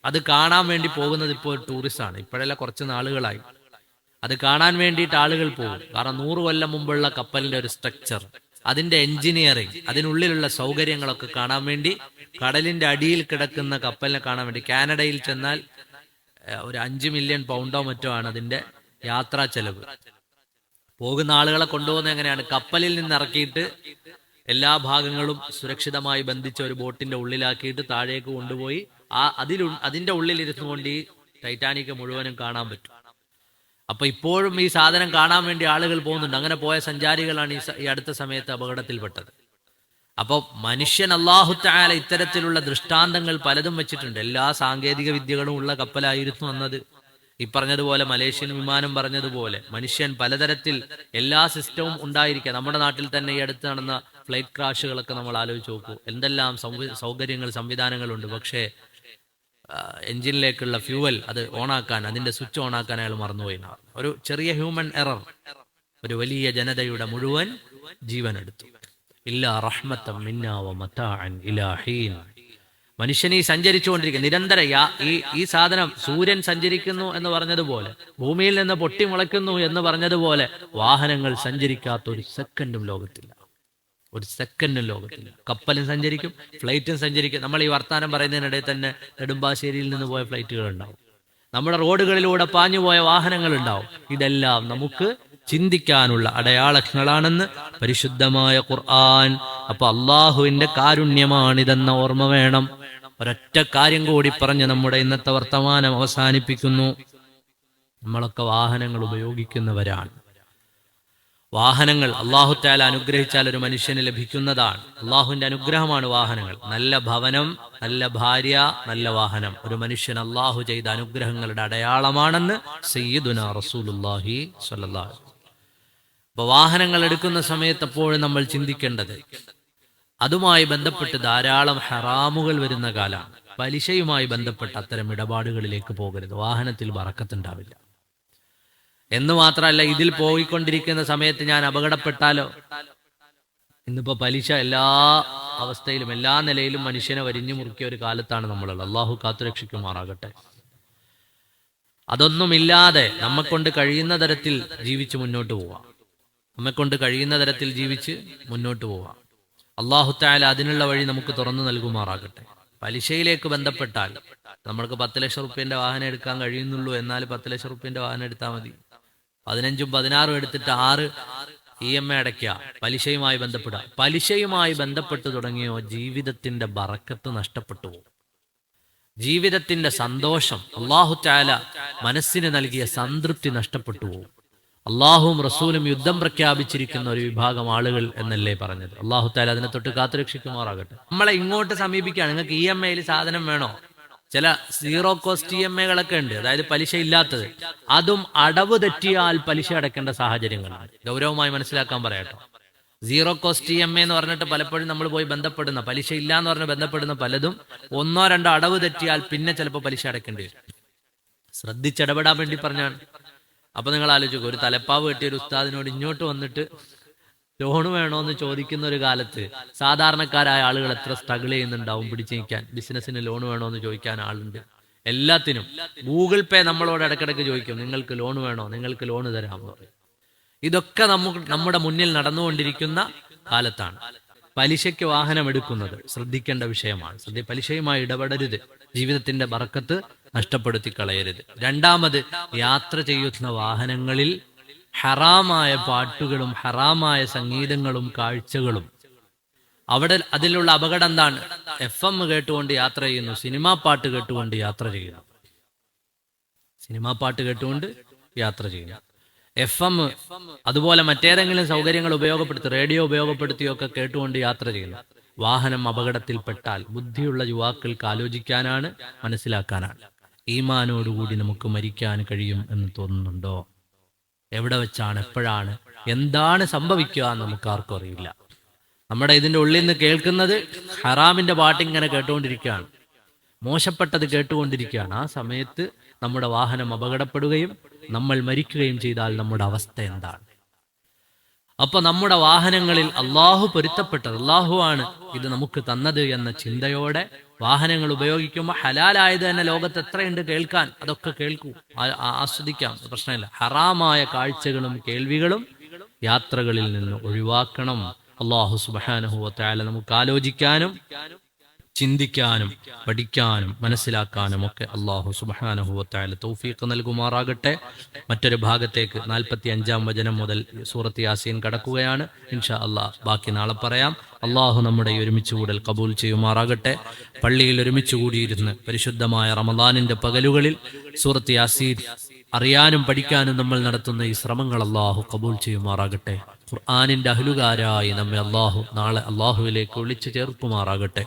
അത് കാണാൻ വേണ്ടി പോകുന്നത് ഇപ്പോൾ ടൂറിസ്റ്റാണ്. ഇപ്പോഴല്ല, കുറച്ച് നാളുകളായി. അത് കാണാൻ വേണ്ടിയിട്ട് ആളുകൾ പോകും. കാരണം 100 കൊല്ലം മുമ്പുള്ള കപ്പലിന്റെ ഒരു സ്ട്രക്ചർ, അതിന്റെ എഞ്ചിനീയറിംഗ്, അതിനുള്ളിലുള്ള സൗകര്യങ്ങളൊക്കെ കാണാൻ വേണ്ടി, കടലിന്റെ അടിയിൽ കിടക്കുന്ന കപ്പലിനെ കാണാൻ വേണ്ടി കാനഡയിൽ ചെന്നാൽ ഒരു 5 മില്യൺ പൗണ്ടോ മറ്റോ ആണ് അതിന്റെ യാത്രാ ചെലവ്. പോകുന്ന ആളുകളെ കൊണ്ടുപോകുന്നത് എങ്ങനെയാണ്? കപ്പലിൽ നിന്ന് ഇറക്കിയിട്ട് എല്ലാ ഭാഗങ്ങളും സുരക്ഷിതമായി ബന്ധിച്ച ഒരു ബോട്ടിന്റെ ഉള്ളിലാക്കിയിട്ട് താഴേക്ക് കൊണ്ടുപോയി അതിന്റെ ഉള്ളിൽ ഇരുന്നുകൊണ്ട് ഈ ടൈറ്റാനിക് മുഴുവനും കാണാൻ പറ്റും. അപ്പൊ ഇപ്പോഴും ഈ സാധനം കാണാൻ വേണ്ടി ആളുകൾ പോകുന്നുണ്ട്. അങ്ങനെ പോയ സഞ്ചാരികളാണ് ഈ അടുത്ത സമയത്ത് അപകടത്തിൽപ്പെട്ടത്. അപ്പോൾ മനുഷ്യൻ അല്ലാഹു തആല ഇത്തരത്തിലുള്ള ദൃഷ്ടാന്തങ്ങൾ പലതും വെച്ചിട്ടുണ്ട്. എല്ലാ സാങ്കേതിക വിദ്യകളും ഉള്ള കപ്പലായിരുന്നു അന്നത്. ഈ പറഞ്ഞതുപോലെ മലേഷ്യൻ വിമാനം പറഞ്ഞതുപോലെ മനുഷ്യൻ പലതരത്തിൽ എല്ലാ സിസ്റ്റവും ഉണ്ടായിരിക്കുക. നമ്മുടെ നാട്ടിൽ തന്നെ ഈ അടുത്ത് നടന്ന ഫ്ലൈറ്റ് ക്രാഷുകളൊക്കെ നമ്മൾ ആലോചിച്ച് നോക്കൂ. എന്തെല്ലാം സൗകര്യങ്ങൾ സംവിധാനങ്ങളുണ്ട്. പക്ഷേ എഞ്ചിനിലേക്കുള്ള ഫ്യൂവൽ അത് ഓണാക്കാൻ, അതിന്റെ സ്വിച്ച് ഓണാക്കാൻ അയാൾ മറന്നുപോയി. ഒരു ചെറിയ ഹ്യൂമൻ എറർ ഒരു വലിയ ജനതയുടെ മുഴുവൻ ജീവനെടുത്തു. ഇല്ലാ റഹ്മത്തം മിന്നാ വ മതാഅൻ ഇലാ ഹീൻ. മനുഷ്യൻ ഈ സഞ്ചരിച്ചുകൊണ്ടിരിക്കുക നിരന്തരം. ഈ സാധനം സൂര്യൻ സഞ്ചരിക്കുന്നു എന്ന് പറഞ്ഞതുപോലെ, ഭൂമിയിൽ നിന്ന് പൊട്ടിമുളയ്ക്കുന്നു എന്ന് പറഞ്ഞതുപോലെ വാഹനങ്ങൾ സഞ്ചരിക്കാത്ത ഒരു സെക്കൻഡും ലോകത്തില്ല. ഒരു സെക്കൻഡും ലോകത്തില്ല. കപ്പലും സഞ്ചരിക്കും, ഫ്ലൈറ്റും സഞ്ചരിക്കും. നമ്മൾ ഈ വർത്താനം പറയുന്നതിനിടയിൽ തന്നെ നെടുമ്പാശ്ശേരിയിൽ നിന്ന് പോയ ഫ്ലൈറ്റുകൾ ഉണ്ടാവും, നമ്മുടെ റോഡുകളിലൂടെ പാഞ്ഞുപോയ വാഹനങ്ങൾ ഉണ്ടാവും. ഇതെല്ലാം നമുക്ക് ചിന്തിക്കാനുള്ള അടയാളങ്ങളാണെന്ന് പരിശുദ്ധമായ ഖുർആൻ. അപ്പൊ അള്ളാഹുവിന്റെ കാരുണ്യമാണിതെന്ന ഓർമ്മ വേണം. ഒരൊറ്റ കാര്യം കൂടി പറഞ്ഞ് നമ്മുടെ ഇന്നത്തെ വർത്തമാനം അവസാനിപ്പിക്കുന്നു. നമ്മളൊക്കെ വാഹനങ്ങൾ ഉപയോഗിക്കുന്നവരാണ്. വാഹനങ്ങൾ അല്ലാഹു തആല അനുഗ്രഹിച്ചാൽ ഒരു മനുഷ്യന് ലഭിക്കുന്നതാണ്. അള്ളാഹുവിന്റെ അനുഗ്രഹമാണ് വാഹനങ്ങൾ. നല്ല ഭവനം, നല്ല ഭാര്യ, നല്ല വാഹനം ഒരു മനുഷ്യൻ അള്ളാഹു ചെയ്ത അനുഗ്രഹങ്ങളുടെ അടയാളമാണെന്ന് സയ്യിദുനാ റസൂലുള്ളാഹി സ്വല്ലല്ലാഹു അലൈഹി വസല്ലം. അപ്പൊ വാഹനങ്ങൾ എടുക്കുന്ന സമയത്ത് എപ്പോഴും നമ്മൾ ചിന്തിക്കേണ്ടത്, അതുമായി ബന്ധപ്പെട്ട് ധാരാളം ഹറാമുകൾ വരുന്ന കാലമാണ്. പലിശയുമായി ബന്ധപ്പെട്ട അത്തരം ഇടപാടുകളിലേക്ക് പോകരുത്. വാഹനത്തിൽ ബറക്കത്തുണ്ടാവില്ല. എന്ന് മാത്രമല്ല, ഇതിൽ പോയിക്കൊണ്ടിരിക്കുന്ന സമയത്ത് ഞാൻ അപകടപ്പെട്ടാലോ? ഇന്നിപ്പോ പലിശ എല്ലാ അവസ്ഥയിലും എല്ലാ നിലയിലും മനുഷ്യനെ വരിഞ്ഞു മുറുക്കിയ ഒരു കാലത്താണ് നമ്മളുള്ളത്. അള്ളാഹു കാത്തുരക്ഷിക്കുമാറാകട്ടെ. അതൊന്നുമില്ലാതെ നമ്മെക്കൊണ്ട് കഴിയുന്ന തരത്തിൽ ജീവിച്ച് മുന്നോട്ട് പോവാം. നമ്മെക്കൊണ്ട് കഴിയുന്ന തരത്തിൽ ജീവിച്ച് മുന്നോട്ട് പോവാം. അല്ലാഹു തആല അതിനുള്ള വഴി നമുക്ക് തുറന്നു നൽകുമാറാകട്ടെ. പലിശയിലേക്ക് ബന്ധപ്പെട്ടാൽ നമ്മൾക്ക് 10 ലക്ഷം റുപ്യന്റെ വാഹനം എടുക്കാൻ കഴിയുന്നുള്ളൂ. എന്നാൽ 10 ലക്ഷം റുപ്യന്റെ വാഹനം എടുത്താൽ മതി. 15ഉം 16ഉം എടുത്തിട്ട് 6 EMI അടയ്ക്കുക. പലിശയുമായി ബന്ധപ്പെടുക. പലിശയുമായി ബന്ധപ്പെട്ട് തുടങ്ങിയോ ജീവിതത്തിന്റെ ബറക്കത്ത് നഷ്ടപ്പെട്ടു പോകും. ജീവിതത്തിന്റെ സന്തോഷം, അല്ലാഹു തആല മനസ്സിന് നൽകിയ സംതൃപ്തി നഷ്ടപ്പെട്ടു പോകും. അള്ളാഹുവും റസൂലും യുദ്ധം പ്രഖ്യാപിച്ചിരിക്കുന്ന ഒരു വിഭാഗം ആളുകൾ എന്നല്ലേ പറഞ്ഞത്. അല്ലാഹു തആല അതിനെ തൊട്ട് കാത്തുരക്ഷിക്കുമാറാകട്ടെ. നമ്മളെ ഇങ്ങോട്ട് സമീപിക്കുകയാണ്, നിങ്ങൾക്ക് EMI സാധനം വേണോ? ചില സീറോ കോസ്റ്റ് EMI ഉണ്ട്, അതായത് പലിശ ഇല്ലാത്തത്. അതും അടവ് തെറ്റിയാൽ പലിശ അടയ്ക്കേണ്ട സാഹചര്യങ്ങളാണ്. ഗൗരവമായി മനസ്സിലാക്കാൻ പറയാട്ടോ. സീറോ കോസ്റ്റ് EMI എന്ന് പറഞ്ഞിട്ട് പലപ്പോഴും നമ്മൾ പോയി ബന്ധപ്പെടുന്ന, പലിശ ഇല്ല എന്ന് പറഞ്ഞ് ബന്ധപ്പെടുന്ന പലതും 1-2 അടവ് തെറ്റിയാൽ പിന്നെ ചിലപ്പോൾ പലിശ അടയ്ക്കേണ്ടി വരും. ശ്രദ്ധിച്ചിടപെടാൻ വേണ്ടി പറഞ്ഞാണ്. അപ്പൊ നിങ്ങൾ ആലോചിക്കും, ഒരു തലപ്പാവ് കെട്ടിയ ഒരു ഉസ്താദിനോട് ഇങ്ങോട്ട് വന്നിട്ട് ലോണ് വേണോ എന്ന് ചോദിക്കുന്ന ഒരു കാലത്ത് സാധാരണക്കാരായ ആളുകൾ എത്ര സ്ട്രഗിൾ ചെയ്യുന്നുണ്ടാവും പിടിച്ചു നിൽക്കാൻ. ബിസിനസ്സിന് ലോൺ വേണോ എന്ന് ചോദിക്കാൻ ആളുണ്ട്. എല്ലാത്തിനും ഗൂഗിൾ പേ നമ്മളോട് ഇടയ്ക്കിടയ്ക്ക് ചോദിക്കും, നിങ്ങൾക്ക് ലോൺ വേണോ, നിങ്ങൾക്ക് ലോൺ തരാമെന്ന് പറയും. ഇതൊക്കെ നമ്മുടെ മുന്നിൽ നടന്നുകൊണ്ടിരിക്കുന്ന കാലത്താണ്. പലിശയ്ക്ക് വാഹനം എടുക്കുന്നത് ശ്രദ്ധിക്കേണ്ട വിഷയമാണ്. പലിശയുമായി ഇടപെടരുത്. ജീവിതത്തിന്റെ ബറക്കത്ത് നഷ്ടപ്പെടുത്തി കളയരുത്. രണ്ടാമത്, യാത്ര ചെയ്യുന്ന വാഹനങ്ങളിൽ ഹറാമായ പാട്ടുകളും ഹറാമായ സംഗീതങ്ങളും കാഴ്ചകളും. അതിലുള്ള അപകടം എന്താണ്? FM കേട്ടുകൊണ്ട് യാത്ര ചെയ്യുന്നു, സിനിമാ പാട്ട് കേട്ടുകൊണ്ട് യാത്ര ചെയ്യുന്നു. സിനിമാ പാട്ട് കേട്ടുകൊണ്ട് യാത്ര ചെയ്യുന്നു. FM അതുപോലെ മറ്റേതെങ്കിലും സൗകര്യങ്ങൾ ഉപയോഗപ്പെടുത്തി, റേഡിയോ ഉപയോഗപ്പെടുത്തിയൊക്കെ കേട്ടുകൊണ്ട് യാത്ര ചെയ്യുന്നു. വാഹനം അപകടത്തിൽപ്പെട്ടാൽ ബുദ്ധിയുള്ള യുവാക്കൾക്ക് ആലോചിക്കാനാണ്, മനസ്സിലാക്കാനാണ്. ഈമാനോടുകൂടി നമുക്ക് മരിക്കാൻ കഴിയും എന്ന് തോന്നുന്നുണ്ടോ? എവിടെ വെച്ചാണ്, എപ്പോഴാണ്, എന്താണ് സംഭവിക്കുക എന്ന് നമുക്ക് ആർക്കും അറിയില്ല. നമ്മുടെ ഇതിന്റെ ഉള്ളിൽ നിന്ന് കേൾക്കുന്നത് ഹറാമിന്റെ പാട്ടിങ്ങനെ കേട്ടുകൊണ്ടിരിക്കുകയാണ്, മോശപ്പെട്ടത് കേട്ടുകൊണ്ടിരിക്കുകയാണ്. ആ സമയത്ത് നമ്മുടെ വാഹനം അപകടപ്പെടുകയും നമ്മൾ മരിക്കുകയും ചെയ്താൽ നമ്മുടെ അവസ്ഥ എന്താണ്? അപ്പൊ നമ്മുടെ വാഹനങ്ങളിൽ അള്ളാഹു പൊരുത്തപ്പെട്ടത്, അള്ളാഹുവാണ് ഇത് നമുക്ക് തന്നത് എന്ന ചിന്തയോടെ വാഹനങ്ങൾ ഉപയോഗിക്കുമ്പോൾ ഹലാലായത് തന്നെ ലോകത്ത് എത്രയുണ്ട് കേൾക്കാൻ, അതൊക്കെ കേൾക്കൂ, ആസ്വദിക്കാം, പ്രശ്നമില്ല. ഹറാമായ കാഴ്ചകളും കേൾവികളും യാത്രകളിൽ നിന്ന് ഒഴിവാക്കണം. അള്ളാഹു സുബ്ഹാനഹു വ തആല നമുക്ക് ആലോചിക്കാനും ചിന്തിക്കാനും പഠിക്കാനും മനസ്സിലാക്കാനും ഒക്കെ അള്ളാഹു സുബ്ഹാനഹു വ തആല തൗഫീഖ് നൽകുമാറാകട്ടെ. മറ്റൊരു ഭാഗത്തേക്ക് 45-ാം വചനം മുതൽ സൂറത്ത് യാസീൻ കടക്കുകയാണ്. ഇൻഷാ അള്ളാഹ് ബാക്കി നാളെ പറയാം. അള്ളാഹു നമ്മുടെ ഈ ഒരുമിച്ച് കൂടൽ കബൂൽ ചെയ്യുമാറാകട്ടെ. പള്ളിയിൽ ഒരുമിച്ച് കൂടിയിരുന്ന് പരിശുദ്ധമായ റമദാനിന്റെ പകലുകളിൽ സൂറത്ത് യാസീൻ അറിയാനും പഠിക്കാനും നമ്മൾ നടത്തുന്ന ഈ ശ്രമങ്ങൾ അള്ളാഹു കബൂൽ ചെയ്യുമാറാകട്ടെ. ഖുർആനിന്റെ അഹ്ലുകാരായി നമ്മെ അള്ളാഹു നാളെ അള്ളാഹുവിലേക്ക് വിളിച്ചു ചേർക്കുമാറാകട്ടെ.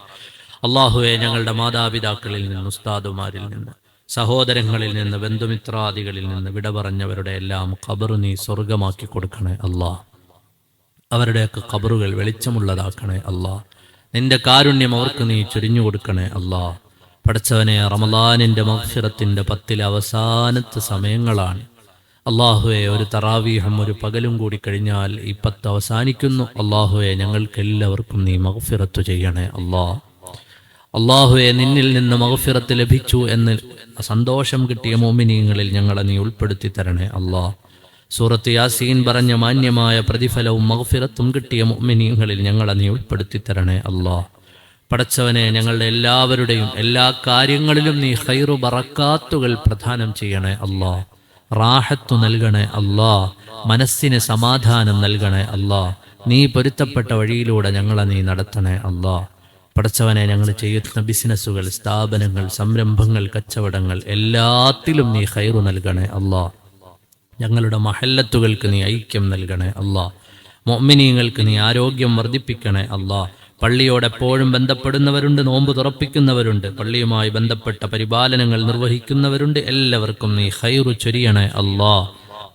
അള്ളാഹുവെ, ഞങ്ങളുടെ മാതാപിതാക്കളിൽ നിന്ന്, ഉസ്താദുമാരിൽ നിന്ന്, സഹോദരങ്ങളിൽ നിന്ന്, ബന്ധുമിത്രാദികളിൽ നിന്ന് വിട പറഞ്ഞവരുടെ എല്ലാം ഖബർ നീ സ്വർഗമാക്കി കൊടുക്കണേ അല്ലാ. അവരുടെയൊക്കെ ഖബറുകൾ വെളിച്ചമുള്ളതാക്കണേ അല്ലാ. നിന്റെ കാരുണ്യം അവർക്ക് നീ ചൊരിഞ്ഞു കൊടുക്കണേ അല്ലാ. പടച്ചവനെ, റമളാനിന്റെ മഗ്ഫിറത്തിന്റെ 10 അവസാനത്തെ സമയങ്ങളാണ് അള്ളാഹുവെ. ഒരു തറാവീഹും ഒരു പകലും കൂടി കഴിഞ്ഞാൽ ഈ 10 അവസാനിക്കുന്നു. അള്ളാഹുവെ, ഞങ്ങൾക്ക് എല്ലാവർക്കും നീ മഗ്ഫിറത്ത് ചെയ്യണേ അല്ലാ. അള്ളാഹുവെ, നിന്നിൽ നിന്ന് മഗ്ഫിറത്ത് ലഭിച്ചു എന്ന് സന്തോഷം കിട്ടിയ മുഅ്മിനീങ്ങളിൽ ഞങ്ങളെ നീ ഉൾപ്പെടുത്തി തരണേ അല്ലാ. സൂറത്ത് യാസീൻ പറഞ്ഞ മാന്യമായ പ്രതിഫലവും മഗ്ഫിറത്തും കിട്ടിയ മുഅ്മിനീങ്ങളിൽ ഞങ്ങളെ നീ ഉൾപ്പെടുത്തി തരണേ അല്ലാ. പടച്ചവനെ, ഞങ്ങളുടെ എല്ലാവരുടെയും എല്ലാ കാര്യങ്ങളിലും നീ ഖൈറു ബറക്കാത്തുകൾ പ്രദാനം ചെയ്യണേ അല്ലാ. റാഹത്തു നൽകണേ അല്ലാ. മനസ്സിന് സമാധാനം നൽകണേ അല്ലാ. നീ പൊരുത്തപ്പെട്ട വഴിയിലൂടെ ഞങ്ങളെ നീ നടത്തണേ അല്ലാ. പടച്ചവനെ, ഞങ്ങൾ ചെയ്യുന്ന ബിസിനസ്സുകൾ, സ്ഥാപനങ്ങൾ, സംരംഭങ്ങൾ, കച്ചവടങ്ങൾ എല്ലാത്തിലും നീ ഖൈറു നൽകണേ അല്ലാ. ഞങ്ങളുടെ മഹല്ലത്തുകൾക്ക് നീ ഐക്യം നൽകണേ അല്ലാ. മുഅ്മിനീങ്ങൾക്ക് നീ ആരോഗ്യം വർദ്ധിപ്പിക്കണേ അല്ലാ. പള്ളിയോടെപ്പോഴും ബന്ധപ്പെടുന്നവരുണ്ട്, നോമ്പ് തുറപ്പിക്കുന്നവരുണ്ട്, പള്ളിയുമായി ബന്ധപ്പെട്ട പരിപാലനങ്ങൾ നിർവഹിക്കുന്നവരുണ്ട്. എല്ലാവർക്കും നീ ഖൈറു ചൊരിയണേ അല്ലാ.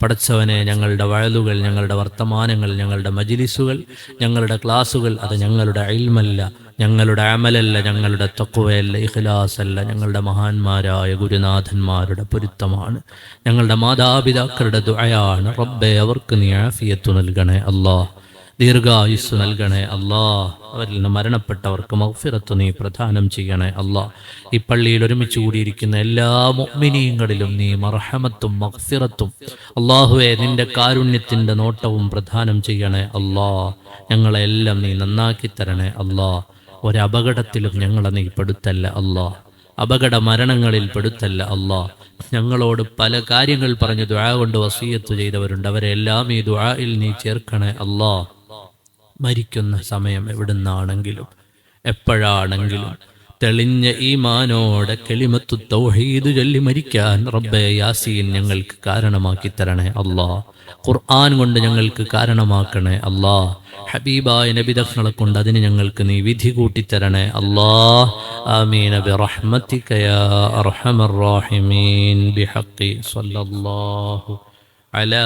പടച്ചവനെ, ഞങ്ങളുടെ വഅലുകൾ, ഞങ്ങളുടെ വർത്തമാനങ്ങൾ, ഞങ്ങളുടെ മജ്ലിസുകൾ, ഞങ്ങളുടെ ക്ലാസുകൾ അത് ഞങ്ങളുടെ ഇൽമല്ല, ഞങ്ങളുടെ അമലല്ല, ഞങ്ങളുടെ തഖ്വയല്ല, ഇഖ്ലാസല്ല, ഞങ്ങളുടെ മഹാന്മാരായ ഗുരുനാഥന്മാരുടെ പൊരുത്തമാണ്, ഞങ്ങളുടെ മാതാപിതാക്കളുടെ ദുആയാണ്. റബ്ബേ, അവർക്ക് നീ ആഫിയത്ത് നൽകണേ അല്ലാ. ദീർഘായുസ് നൽകണേ അല്ലാ. അവരിൽ നിന്ന് മരണപ്പെട്ടവർക്ക് മഗ്ഫിറത്ത് നീ പ്രദാനം ചെയ്യണേ അല്ലാ. ഈ പള്ളിയിൽ ഒരുമിച്ച് കൂടിയിരിക്കുന്ന എല്ലാ മുഅ്മിനീങ്ങളിലും നീ മർഹമത്തും മഗ്ഫിറത്തും അല്ലാഹുവേ, നിന്റെ കാരുണ്യത്തിന്റെ നോട്ടവും പ്രദാനം ചെയ്യണേ അല്ലാ. ഞങ്ങളെല്ലാം നീ നന്നാക്കി തരണേ അല്ലാ. ഒരപകടത്തിലും ഞങ്ങളെ നീ പെടുത്തല്ല അല്ലാ. അപകട മരണങ്ങളിൽ പെടുത്തല്ല അല്ലാ. ഞങ്ങളോട് പല കാര്യങ്ങൾ പറഞ്ഞ് ദുആ കൊണ്ട് വസിയത്ത് ചെയ്തവരുണ്ട്. അവരെല്ലാം ഈ ദുആയിൽ നീ ചേർക്കണേ അല്ലാ. മരിക്കുന്ന സമയം എവിടുന്നാണെങ്കിലും എപ്പോഴാണെങ്കിലും തെളിഞ്ഞ ഈമാനോടെ കലിമത്തു തൗഹീദ് ചൊല്ലി മരിക്കാൻ റബ്ബേ യാസീൻ ഞങ്ങൾക്ക് കാരണമാക്കി തരണേ അല്ലാ. ഖുർആൻ കൊണ്ട് ഞങ്ങൾക്ക് കാരണമാക്കണേ അല്ലാ. ഹബീബായ നബിതങ്ങളെ കൊണ്ട് അതിന് ഞങ്ങൾക്ക് നീ വിധി കൂട്ടിത്തരണേ അല്ലാ. ആമീൻ ബിറഹ്മതിക യാ അർഹമർ റഹീമീൻ ബിഹഖി സ്വല്ലല്ലാഹു അലാ